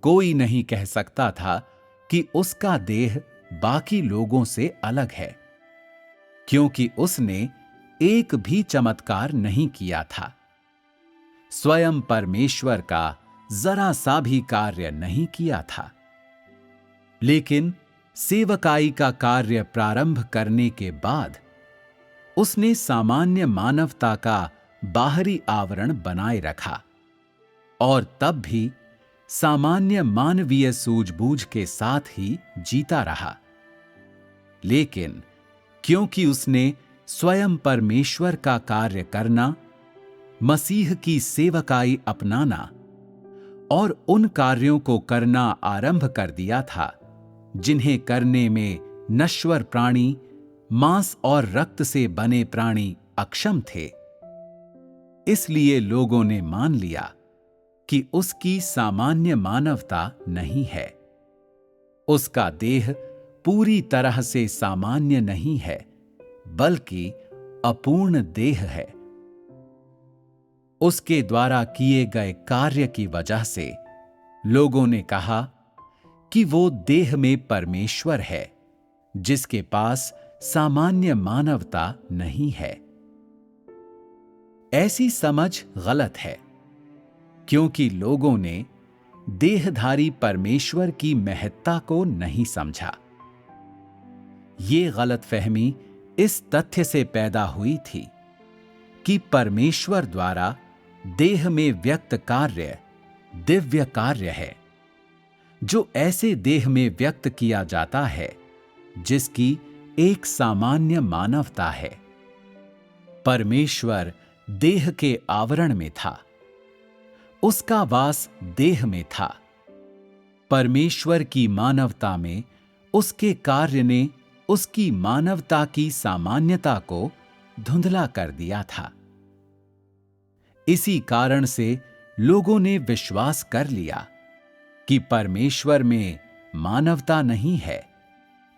कोई नहीं कह सकता था कि उसका देह बाकी लोगों से अलग है, क्योंकि उसने एक भी चमत्कार नहीं किया था। स्वयं परमेश्वर का जरा सा भी कार्य नहीं किया था। लेकिन सेवकाई का कार्य प्रारंभ करने के बाद उसने सामान्य मानवता का बाहरी आवरण बनाए रखा और तब भी सामान्य मानवीय सूझबूझ के साथ ही जीता रहा। लेकिन क्योंकि उसने स्वयं परमेश्वर का कार्य करना, मसीह की सेवकाई अपनाना और उन कार्यों को करना आरंभ कर दिया था जिन्हें करने में नश्वर प्राणी, मांस और रक्त से बने प्राणी अक्षम थे, इसलिए लोगों ने मान लिया कि उसकी सामान्य मानवता नहीं है। उसका देह पूरी तरह से सामान्य नहीं है, बल्कि अपूर्ण देह है। उसके द्वारा किए गए कार्य की वजह से लोगों ने कहा कि वो देह में परमेश्वर है, जिसके पास सामान्य मानवता नहीं है। ऐसी समझ गलत है, क्योंकि लोगों ने देहधारी परमेश्वर की महत्ता को नहीं समझा। ये गलतफहमी इस तथ्य से पैदा हुई थी कि परमेश्वर द्वारा देह में व्यक्त कार्य दिव्य कार्य है, जो ऐसे देह में व्यक्त किया जाता है जिसकी एक सामान्य मानवता है। परमेश्वर देह के आवरण में था, उसका वास देह में था। परमेश्वर की मानवता में उसके कार्य ने उसकी मानवता की सामान्यता को धुंधला कर दिया था। इसी कारण से लोगों ने विश्वास कर लिया कि परमेश्वर में मानवता नहीं है,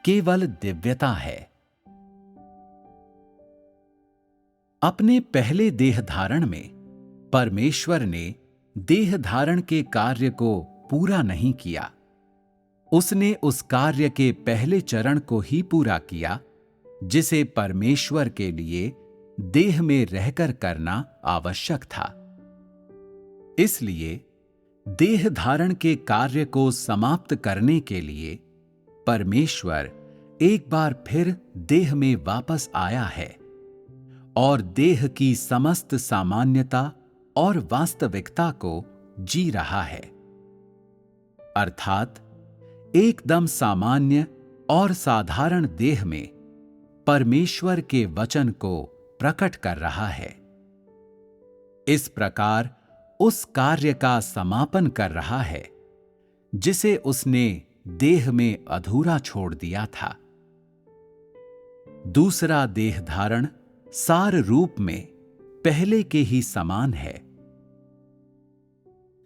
केवल दिव्यता है। अपने पहले देह धारण में परमेश्वर ने देह धारण के कार्य को पूरा नहीं किया। उसने उस कार्य के पहले चरण को ही पूरा किया जिसे परमेश्वर के लिए देह में रहकर करना आवश्यक था। इसलिए देह धारण के कार्य को समाप्त करने के लिए परमेश्वर एक बार फिर देह में वापस आया है और देह की समस्त सामान्यता और वास्तविकता को जी रहा है, अर्थात एकदम सामान्य और साधारण देह में परमेश्वर के वचन को प्रकट कर रहा है। इस प्रकार उस कार्य का समापन कर रहा है जिसे उसने देह में अधूरा छोड़ दिया था। दूसरा देह धारण सार रूप में पहले के ही समान है,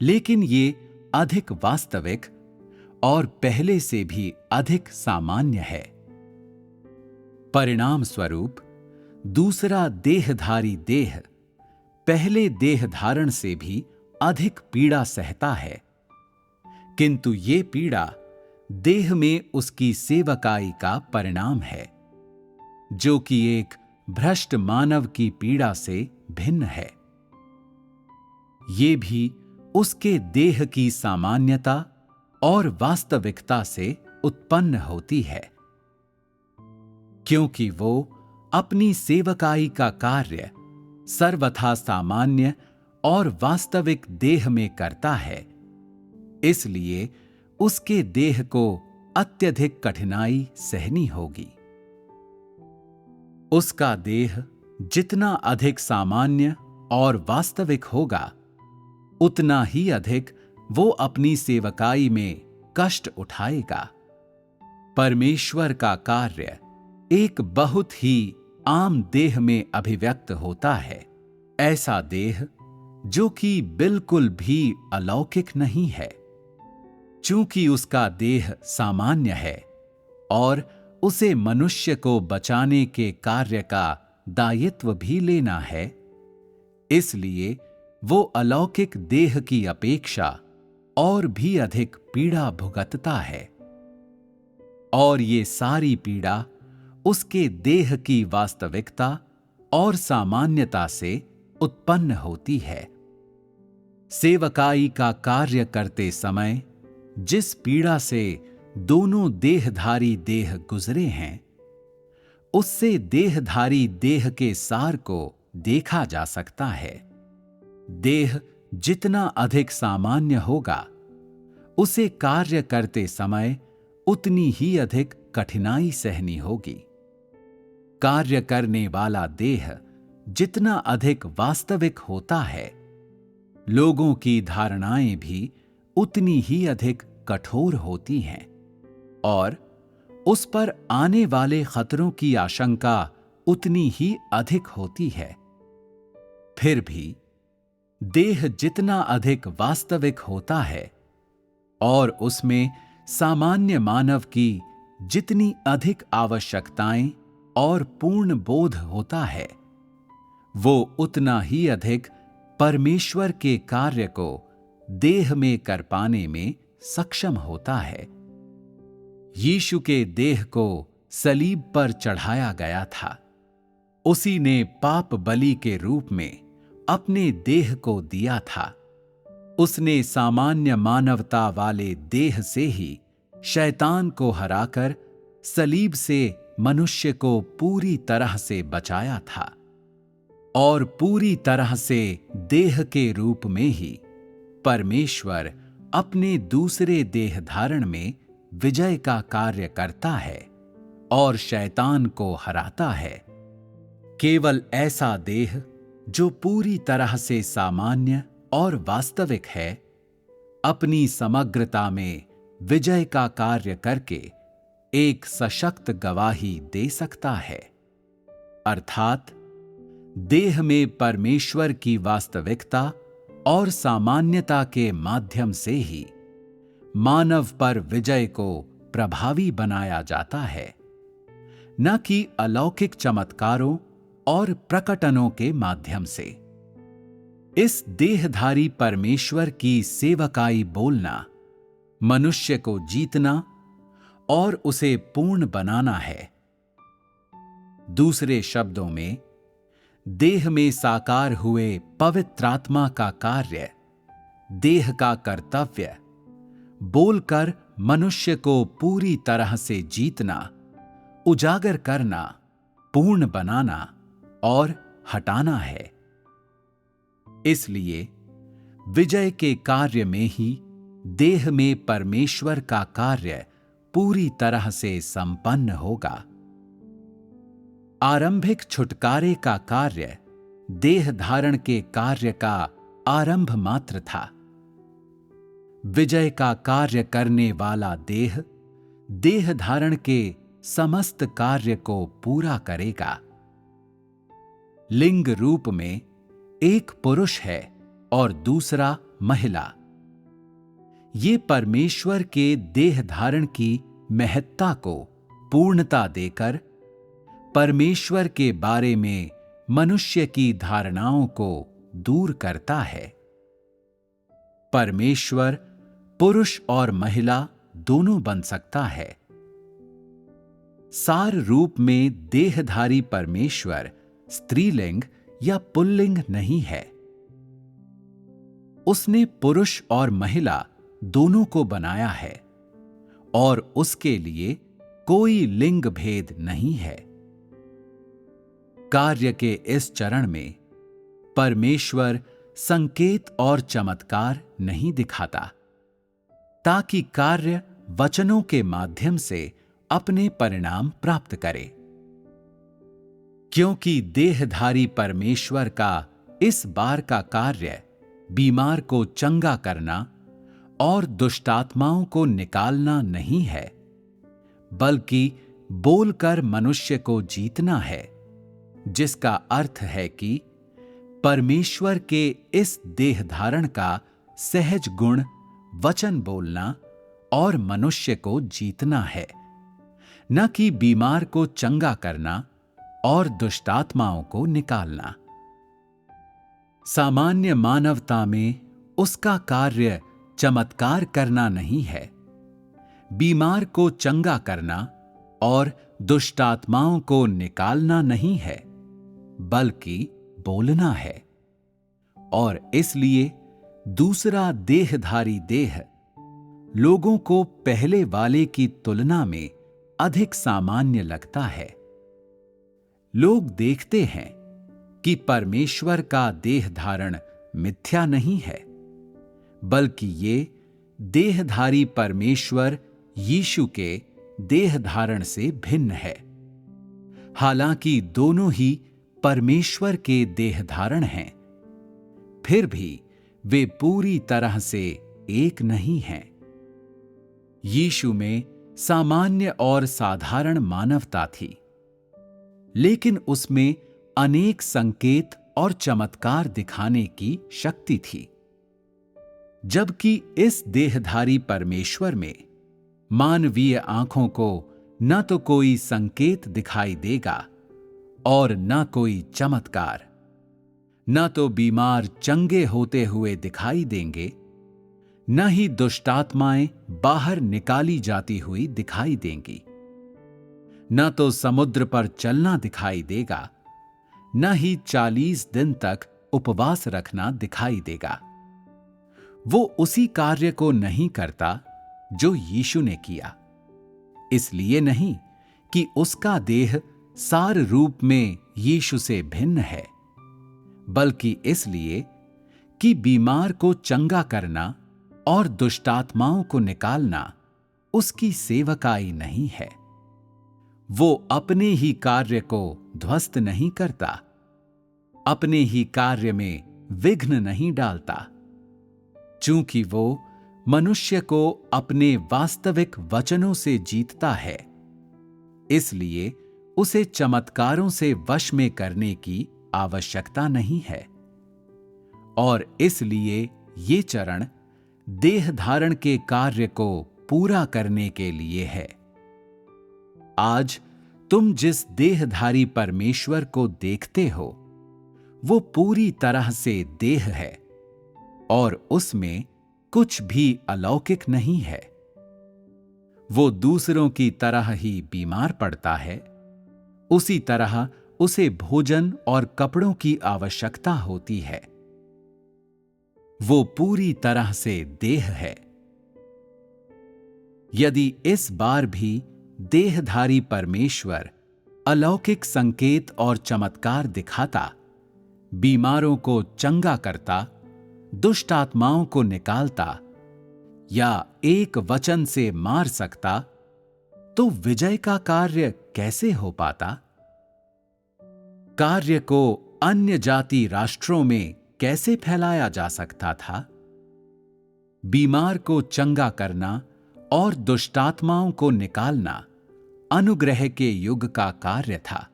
लेकिन ये अधिक वास्तविक और पहले से भी अधिक सामान्य है। परिणाम स्वरूप दूसरा देहधारी देह पहले देह धारण से भी अधिक पीड़ा सहता है, किंतु ये पीड़ा देह में उसकी सेवकाई का परिणाम है, जो कि एक भ्रष्ट मानव की पीड़ा से भिन्न है। ये भी उसके देह की सामान्यता और वास्तविकता से उत्पन्न होती है, क्योंकि वो अपनी सेवकाई का कार्य सर्वथा सामान्य और वास्तविक देह में करता है। इसलिए उसके देह को अत्यधिक कठिनाई सहनी होगी। उसका देह जितना अधिक सामान्य और वास्तविक होगा, उतना ही अधिक वो अपनी सेवकाई में कष्ट उठाएगा। परमेश्वर का कार्य एक बहुत ही आम देह में अभिव्यक्त होता है। ऐसा देह जो कि बिल्कुल भी अलौकिक नहीं है। चूंकि उसका देह सामान्य है और उसे मनुष्य को बचाने के कार्य का दायित्व भी लेना है, इसलिए वो अलौकिक देह की अपेक्षा और भी अधिक पीड़ा भुगतता है। और ये सारी पीड़ा उसके देह की वास्तविकता और सामान्यता से उत्पन्न होती है। सेवकाई का कार्य करते समय जिस पीड़ा से दोनों देहधारी देह गुजरे हैं, उससे देहधारी देह के सार को देखा जा सकता है। देह जितना अधिक सामान्य होगा, उसे कार्य करते समय उतनी ही अधिक कठिनाई सहनी होगी। कार्य करने वाला देह जितना अधिक वास्तविक होता है, लोगों की धारणाएं भी उतनी ही अधिक कठोर होती हैं और उस पर आने वाले खतरों की आशंका उतनी ही अधिक होती है। फिर भी देह जितना अधिक वास्तविक होता है और उसमें सामान्य मानव की जितनी अधिक आवश्यकताएं और पूर्ण बोध होता है, वो उतना ही अधिक परमेश्वर के कार्य को देह में कर पाने में सक्षम होता है। यीशु के देह को सलीब पर चढ़ाया गया था। उसी ने पाप बलि के रूप में अपने देह को दिया था। उसने सामान्य मानवता वाले देह से ही शैतान को हराकर सलीब से मनुष्य को पूरी तरह से बचाया था और पूरी तरह से देह के रूप में ही परमेश्वर अपने दूसरे देह धारण में विजय का कार्य करता है और शैतान को हराता है। केवल ऐसा देह जो पूरी तरह से सामान्य और वास्तविक है, अपनी समग्रता में विजय का कार्य करके एक सशक्त गवाही दे सकता है। अर्थात देह में परमेश्वर की वास्तविकता और सामान्यता के माध्यम से ही मानव पर विजय को प्रभावी बनाया जाता है, न कि अलौकिक चमत्कारों और प्रकटनों के माध्यम से। इस देहधारी परमेश्वर की सेवकाई बोलना मनुष्य को जीतना और उसे पूर्ण बनाना है। दूसरे शब्दों में, देह में साकार हुए पवित्रात्मा का कार्य, देह का कर्तव्य, बोलकर मनुष्य को पूरी तरह से जीतना, उजागर करना, पूर्ण बनाना और हटाना है। इसलिए विजय के कार्य में ही देह में परमेश्वर का कार्य पूरी तरह से संपन्न होगा। आरंभिक छुटकारे का कार्य देह धारण के कार्य का आरंभ मात्र था। विजय का कार्य करने वाला देह, देह धारण के समस्त कार्य को पूरा करेगा। लिंग रूप में एक पुरुष है और दूसरा महिला। ये परमेश्वर के देह धारण की महत्ता को पूर्णता देकर परमेश्वर के बारे में मनुष्य की धारणाओं को दूर करता है। परमेश्वर पुरुष और महिला दोनों बन सकता है। सार रूप में देहधारी परमेश्वर स्त्रीलिंग या पुल्लिंग नहीं है। उसने पुरुष और महिला दोनों को बनाया है और उसके लिए कोई लिंग भेद नहीं है। कार्य के इस चरण में परमेश्वर संकेत और चमत्कार नहीं दिखाता, ताकि कार्य वचनों के माध्यम से अपने परिणाम प्राप्त करे। क्योंकि देहधारी परमेश्वर का इस बार का कार्य बीमार को चंगा करना और दुष्टात्माओं को निकालना नहीं है, बल्कि बोलकर मनुष्य को जीतना है, जिसका अर्थ है कि परमेश्वर के इस देह धारण का सहज गुण वचन बोलना और मनुष्य को जीतना है, न कि बीमार को चंगा करना और दुष्टात्माओं को निकालना। सामान्य मानवता में उसका कार्य चमत्कार करना नहीं है, बीमार को चंगा करना और दुष्टात्माओं को निकालना नहीं है, बल्कि बोलना है। और इसलिए दूसरा देहधारी देह लोगों को पहले वाले की तुलना में अधिक सामान्य लगता है। लोग देखते हैं कि परमेश्वर का देह धारण मिथ्या नहीं है, बल्कि ये देहधारी परमेश्वर यीशु के देह धारण से भिन्न है। हालांकि दोनों ही परमेश्वर के देह धारण हैं, फिर भी वे पूरी तरह से एक नहीं हैं। यीशु में सामान्य और साधारण मानवता थी, लेकिन उसमें अनेक संकेत और चमत्कार दिखाने की शक्ति थी, जबकि इस देहधारी परमेश्वर में मानवीय आंखों को न तो कोई संकेत दिखाई देगा और न कोई चमत्कार, न तो बीमार चंगे होते हुए दिखाई देंगे, न ही दुष्टात्माएं बाहर निकाली जाती हुई दिखाई देंगी, न तो समुद्र पर चलना दिखाई देगा, न ही 40 दिन तक उपवास रखना दिखाई देगा। वो उसी कार्य को नहीं करता जो यीशु ने किया, इसलिए नहीं कि उसका देह सार रूप में यीशु से भिन्न है, बल्कि इसलिए कि बीमार को चंगा करना और दुष्टात्माओं को निकालना उसकी सेवकाई नहीं है। वो अपने ही कार्य को ध्वस्त नहीं करता, अपने ही कार्य में विघ्न नहीं डालता। चूंकि वो मनुष्य को अपने वास्तविक वचनों से जीतता है, इसलिए उसे चमत्कारों से वश में करने की आवश्यकता नहीं है। और इसलिए ये चरण देह धारण के कार्य को पूरा करने के लिए है। आज तुम जिस देहधारी परमेश्वर को देखते हो, वो पूरी तरह से देह है और उसमें कुछ भी अलौकिक नहीं है। वो दूसरों की तरह ही बीमार पड़ता है, उसी तरह उसे भोजन और कपड़ों की आवश्यकता होती है। वो पूरी तरह से देह है। यदि इस बार भी देहधारी परमेश्वर अलौकिक संकेत और चमत्कार दिखाता, बीमारों को चंगा करता, दुष्ट आत्माओं को निकालता या एक वचन से मार सकता, तो विजय का कार्य कैसे हो पाता? कार्य को अन्य जाति राष्ट्रों में कैसे फैलाया जा सकता था? बीमार को चंगा करना और दुष्टात्माओं को निकालना अनुग्रह के युग का कार्य था।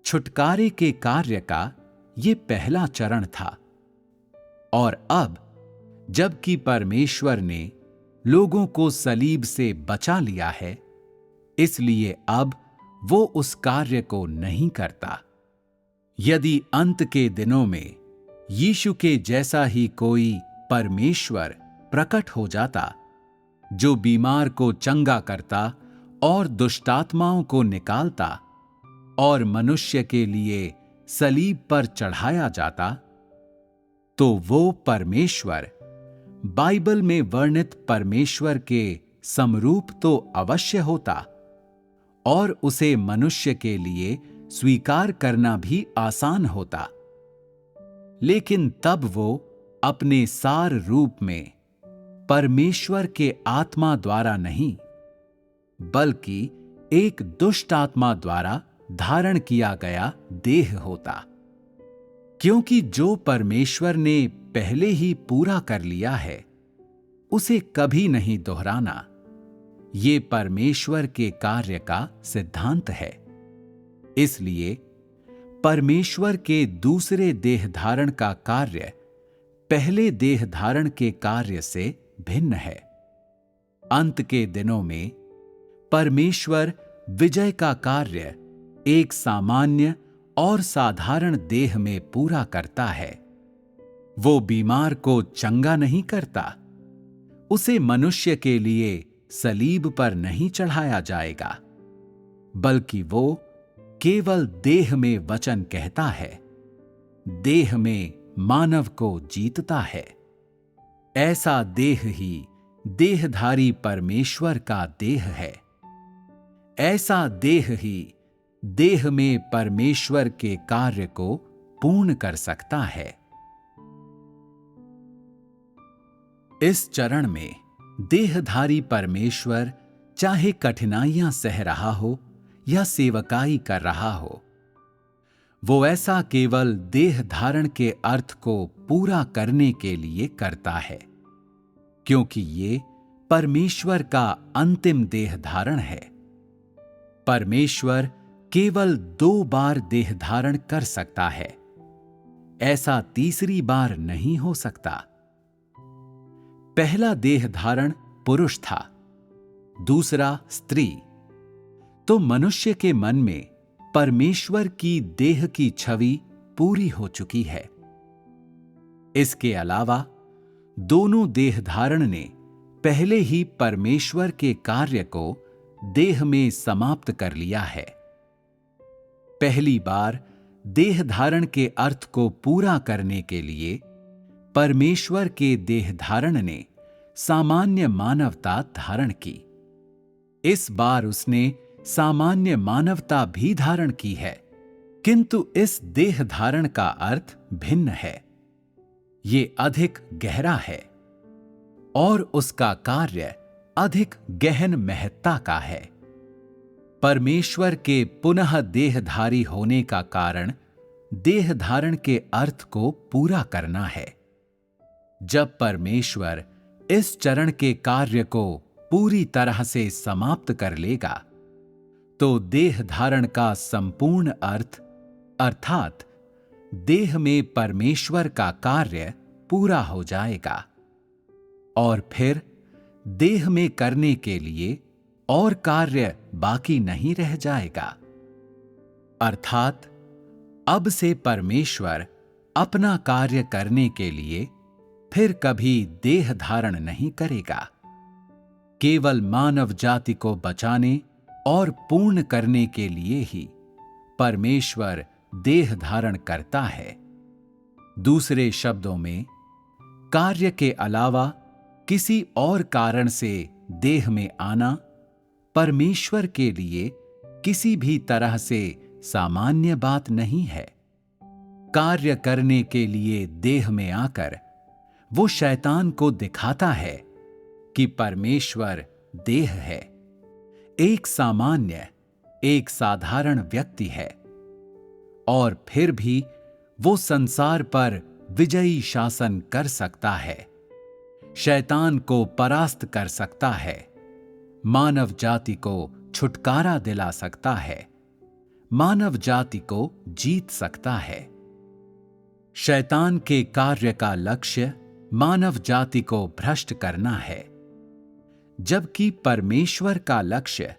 छुटकारे के कार्य का यह पहला चरण था। और अब जबकि परमेश्वर ने लोगों को सलीब से बचा लिया है, इसलिए अब वो उस कार्य को नहीं करता। यदि अंत के दिनों में यीशु के जैसा ही कोई परमेश्वर प्रकट हो जाता, जो बीमार को चंगा करता और दुष्टात्माओं को निकालता और मनुष्य के लिए सलीब पर चढ़ाया जाता, तो वो परमेश्वर बाइबल में वर्णित परमेश्वर के समरूप तो अवश्य होता और उसे मनुष्य के लिए स्वीकार करना भी आसान होता। लेकिन तब वो अपने सार रूप में परमेश्वर के आत्मा द्वारा नहीं, बल्कि एक दुष्ट आत्मा द्वारा धारण किया गया देह होता। क्योंकि जो परमेश्वर ने पहले ही पूरा कर लिया है, उसे कभी नहीं दोहराना ये परमेश्वर के कार्य का सिद्धांत है। इसलिए परमेश्वर के दूसरे देह धारण का कार्य पहले देह धारण के कार्य से भिन्न है। अंत के दिनों में परमेश्वर विजय का कार्य एक सामान्य और साधारण देह में पूरा करता है। वो बीमार को चंगा नहीं करता। उसे मनुष्य के लिए सलीब पर नहीं चढ़ाया जाएगा, बल्कि वो केवल देह में वचन कहता है, देह में मानव को जीतता है। ऐसा देह ही देहधारी परमेश्वर का देह है। ऐसा देह ही देह में परमेश्वर के कार्य को पूर्ण कर सकता है। इस चरण में देहधारी परमेश्वर चाहे कठिनाइयां सह रहा हो या सेवकाई कर रहा हो, वो ऐसा केवल देह धारण के अर्थ को पूरा करने के लिए करता है, क्योंकि ये परमेश्वर का अंतिम देह धारण है। परमेश्वर केवल 2 बार देह धारण कर सकता है, ऐसा तीसरी बार नहीं हो सकता। पहला देह धारण पुरुष था, दूसरा स्त्री। तो मनुष्य के मन में परमेश्वर की देह की छवि पूरी हो चुकी है। इसके अलावा दोनों देह धारण ने पहले ही परमेश्वर के कार्य को देह में समाप्त कर लिया है। पहली बार देह धारण के अर्थ को पूरा करने के लिए परमेश्वर के देह धारण ने सामान्य मानवता धारण की। इस बार उसने सामान्य मानवता भी धारण की है, किंतु इस देह धारण का अर्थ भिन्न है। ये अधिक गहरा है और उसका कार्य अधिक गहन महत्ता का है। परमेश्वर के पुनः देहधारी होने का कारण देह धारण के अर्थ को पूरा करना है। जब परमेश्वर इस चरण के कार्य को पूरी तरह से समाप्त कर लेगा, तो देह धारण का संपूर्ण अर्थ अर्थात देह में परमेश्वर का कार्य पूरा हो जाएगा और फिर देह में करने के लिए और कार्य बाकी नहीं रह जाएगा। अर्थात अब से परमेश्वर अपना कार्य करने के लिए फिर कभी देह धारण नहीं करेगा। केवल मानव जाति को बचाने और पूर्ण करने के लिए ही परमेश्वर देह धारण करता है। दूसरे शब्दों में, कार्य के अलावा किसी और कारण से देह में आना परमेश्वर के लिए किसी भी तरह से सामान्य बात नहीं है। कार्य करने के लिए देह में आकर वो शैतान को दिखाता है कि परमेश्वर देह है, एक सामान्य, एक साधारण व्यक्ति है, और फिर भी वो संसार पर विजयी शासन कर सकता है, शैतान को परास्त कर सकता है, मानव जाति को छुटकारा दिला सकता है, मानव जाति को जीत सकता है। शैतान के कार्य का लक्ष्य मानव जाति को भ्रष्ट करना है, जबकि परमेश्वर का लक्ष्य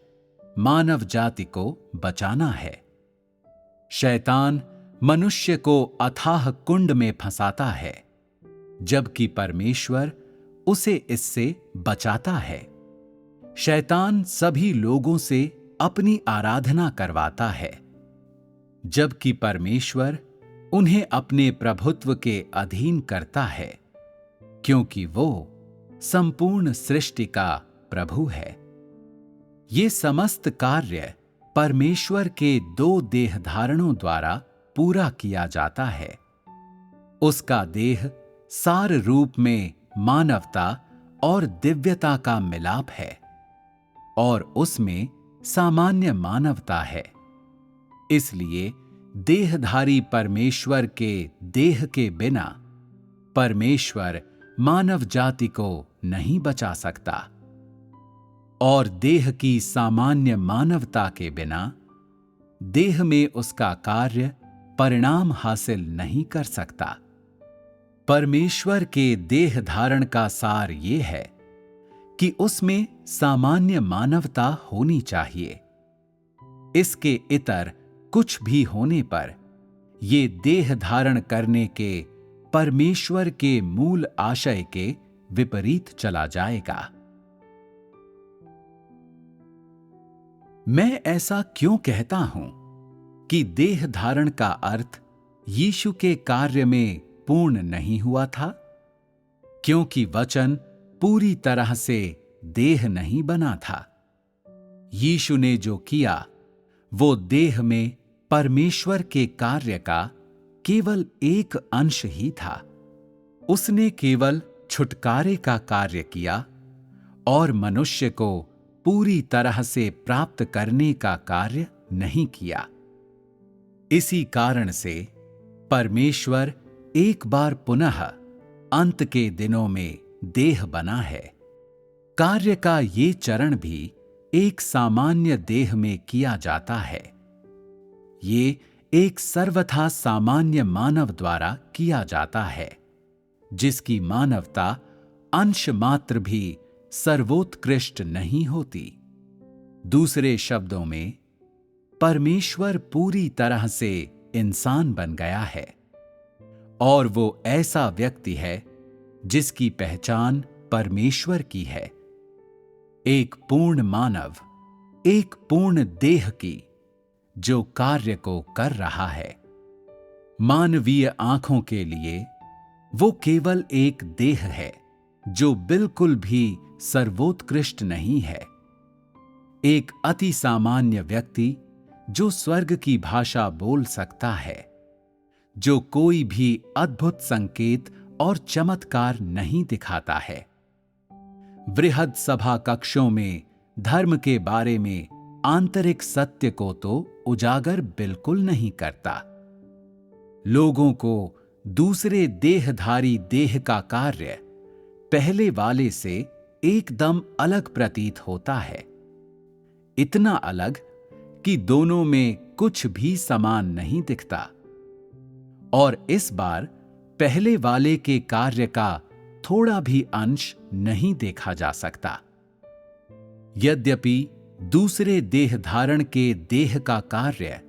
मानव जाति को बचाना है। शैतान मनुष्य को अथाह कुंड में फंसाता है, जबकि परमेश्वर उसे इससे बचाता है। शैतान सभी लोगों से अपनी आराधना करवाता है, जबकि परमेश्वर उन्हें अपने प्रभुत्व के अधीन करता है, क्योंकि वो संपूर्ण सृष्टि का प्रभु है। ये समस्त कार्य परमेश्वर के 2 देह धारणों द्वारा पूरा किया जाता है। उसका देह सार रूप में मानवता और दिव्यता का मिलाप है और उसमें सामान्य मानवता है। इसलिए देहधारी परमेश्वर के देह के बिना परमेश्वर मानव जाति को नहीं बचा सकता। और देह की सामान्य मानवता के बिना देह में उसका कार्य परिणाम हासिल नहीं कर सकता। परमेश्वर के देह धारण का सार ये है कि उसमें सामान्य मानवता होनी चाहिए। इसके इतर कुछ भी होने पर ये देह धारण करने के परमेश्वर के मूल आशय के विपरीत चला जाएगा। मैं ऐसा क्यों कहता हूं कि देह धारण का अर्थ यीशु के कार्य में पूर्ण नहीं हुआ था? क्योंकि वचन पूरी तरह से देह नहीं बना था। यीशु ने जो किया वो देह में परमेश्वर के कार्य का केवल एक अंश ही था। उसने केवल छुटकारे का कार्य किया और मनुष्य को पूरी तरह से प्राप्त करने का कार्य नहीं किया। इसी कारण से परमेश्वर एक बार पुनः अंत के दिनों में देह बना है। कार्य का ये चरण भी एक सामान्य देह में किया जाता है। ये एक सर्वथा सामान्य मानव द्वारा किया जाता है, जिसकी मानवता अंश मात्र भी सर्वोत्कृष्ट नहीं होती। दूसरे शब्दों में, परमेश्वर पूरी तरह से इंसान बन गया है और वो ऐसा व्यक्ति है जिसकी पहचान परमेश्वर की है। एक पूर्ण मानव, एक पूर्ण देह की, जो कार्य को कर रहा है। मानवीय आंखों के लिए वो केवल एक देह है जो बिल्कुल भी सर्वोत्कृष्ट नहीं है। एक अति सामान्य व्यक्ति जो स्वर्ग की भाषा बोल सकता है, जो कोई भी अद्भुत संकेत और चमत्कार नहीं दिखाता है। वृहद सभा कक्षों में धर्म के बारे में आंतरिक सत्य को तो उजागर बिल्कुल नहीं करता। लोगों को दूसरे देहधारी देह का कार्य पहले वाले से एकदम अलग प्रतीत होता है। इतना अलग कि दोनों में कुछ भी समान नहीं दिखता। और इस बार पहले वाले के कार्य का थोड़ा भी अंश नहीं देखा जा सकता। यद्यपि दूसरे देह धारण के देह का कार्य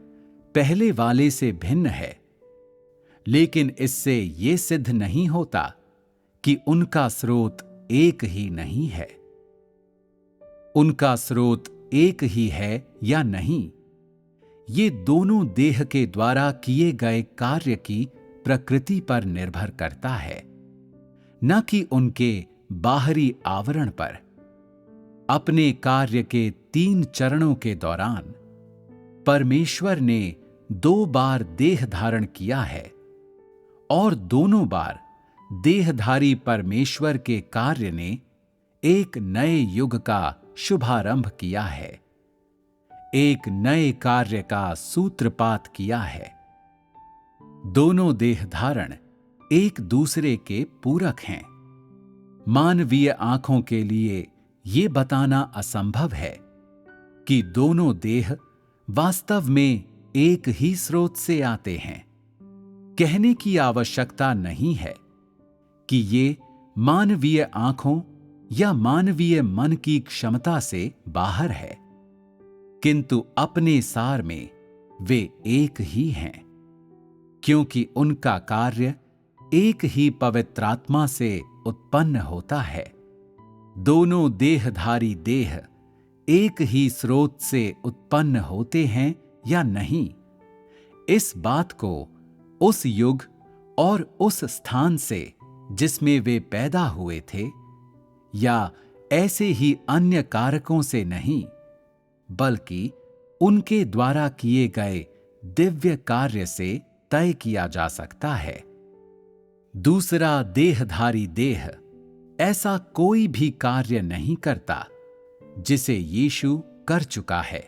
पहले वाले से भिन्न है, लेकिन इससे यह सिद्ध नहीं होता कि उनका स्रोत एक ही नहीं है। उनका स्रोत एक ही है या नहीं, ये दोनों देह के द्वारा किए गए कार्य की प्रकृति पर निर्भर करता है, न कि उनके बाहरी आवरण पर। अपने कार्य के 3 चरणों के दौरान परमेश्वर ने 2 बार देह धारण किया है और दोनों बार देहधारी परमेश्वर के कार्य ने एक नए युग का शुभारंभ किया है, एक नए कार्य का सूत्रपात किया है। दोनों देह धारण एक दूसरे के पूरक हैं। मानवीय आंखों के लिए यह बताना असंभव है कि दोनों देह वास्तव में एक ही स्रोत से आते हैं। कहने की आवश्यकता नहीं है कि ये मानवीय आंखों या मानवीय मन की क्षमता से बाहर है, किंतु अपने सार में वे एक ही हैं, क्योंकि उनका कार्य एक ही पवित्रात्मा से उत्पन्न होता है। दोनों देहधारी देह एक ही स्रोत से उत्पन्न होते हैं या नहीं, इस बात को उस युग और उस स्थान से जिसमें वे पैदा हुए थे, या ऐसे ही अन्य कारकों से नहीं, बल्कि उनके द्वारा किए गए दिव्य कार्य से तय किया जा सकता है। दूसरा देहधारी देह ऐसा कोई भी कार्य नहीं करता जिसे यीशु कर चुका है,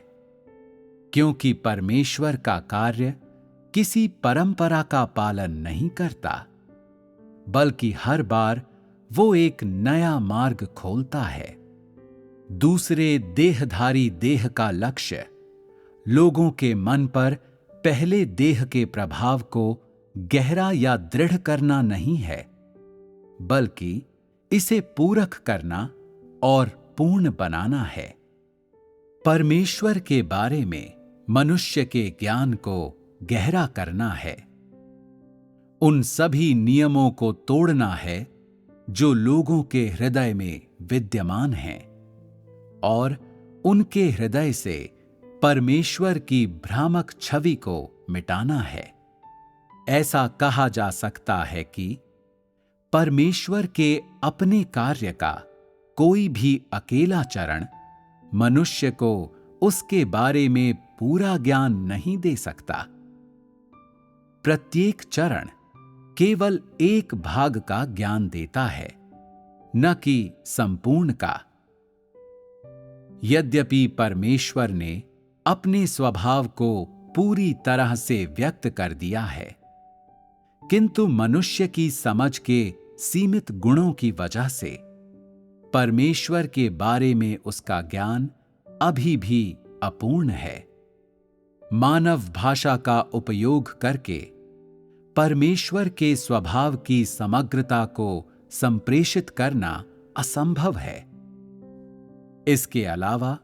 क्योंकि परमेश्वर का कार्य किसी परंपरा का पालन नहीं करता, बल्कि हर बार वो एक नया मार्ग खोलता है। दूसरे देहधारी देह का लक्ष्य लोगों के मन पर पहले देह के प्रभाव को गहरा या दृढ़ करना नहीं है, बल्कि इसे पूरक करना और पूर्ण बनाना है। परमेश्वर के बारे में मनुष्य के ज्ञान को गहरा करना है। उन सभी नियमों को तोड़ना है जो लोगों के हृदय में विद्यमान हैं, और उनके हृदय से परमेश्वर की भ्रामक छवि को मिटाना है। ऐसा कहा जा सकता है कि परमेश्वर के अपने कार्य का कोई भी अकेला चरण मनुष्य को उसके बारे में पूरा ज्ञान नहीं दे सकता। प्रत्येक चरण केवल एक भाग का ज्ञान देता है, न कि संपूर्ण का। यद्यपि परमेश्वर ने अपने स्वभाव को पूरी तरह से व्यक्त कर दिया है, किंतु मनुष्य की समझ के सीमित गुणों की वजह से परमेश्वर के बारे में उसका ज्ञान अभी भी अपूर्ण है। मानव भाषा का उपयोग करके परमेश्वर के स्वभाव की समग्रता को संप्रेषित करना असंभव है। इसके अलावा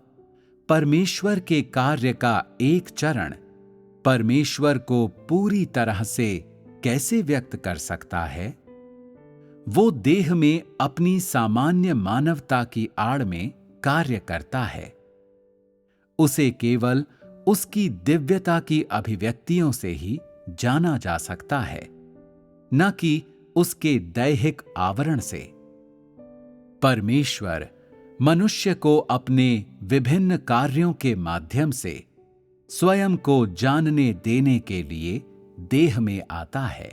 परमेश्वर के कार्य का एक चरण परमेश्वर को पूरी तरह से कैसे व्यक्त कर सकता है? वो देह में अपनी सामान्य मानवता की आड़ में कार्य करता है। उसे केवल उसकी दिव्यता की अभिव्यक्तियों से ही जाना जा सकता है, न कि उसके दैहिक आवरण से। परमेश्वर मनुष्य को अपने विभिन्न कार्यों के माध्यम से स्वयं को जानने देने के लिए देह में आता है।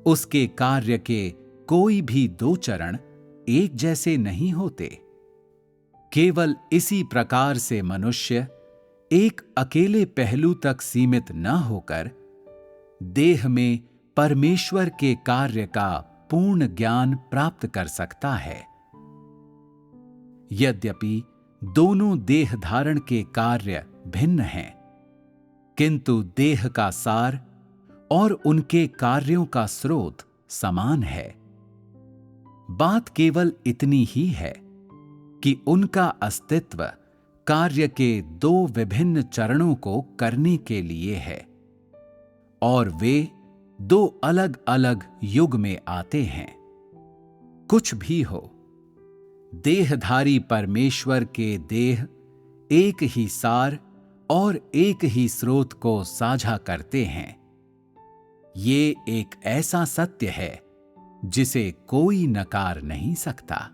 उसके कार्य के कोई भी दो चरण एक जैसे नहीं होते। केवल इसी प्रकार से मनुष्य एक अकेले पहलू तक सीमित न होकर देह में परमेश्वर के कार्य का पूर्ण ज्ञान प्राप्त कर सकता है। यद्यपि दोनों देह धारण के कार्य भिन्न हैं, किंतु देह का सार और उनके कार्यों का स्रोत समान है। बात केवल इतनी ही है कि उनका अस्तित्व कार्य के दो विभिन्न चरणों को करने के लिए है, और वे दो अलग अलग युग में आते हैं। कुछ भी हो, देहधारी परमेश्वर के देह एक ही सार और एक ही स्रोत को साझा करते हैं। ये एक ऐसा सत्य है जिसे कोई नकार नहीं सकता।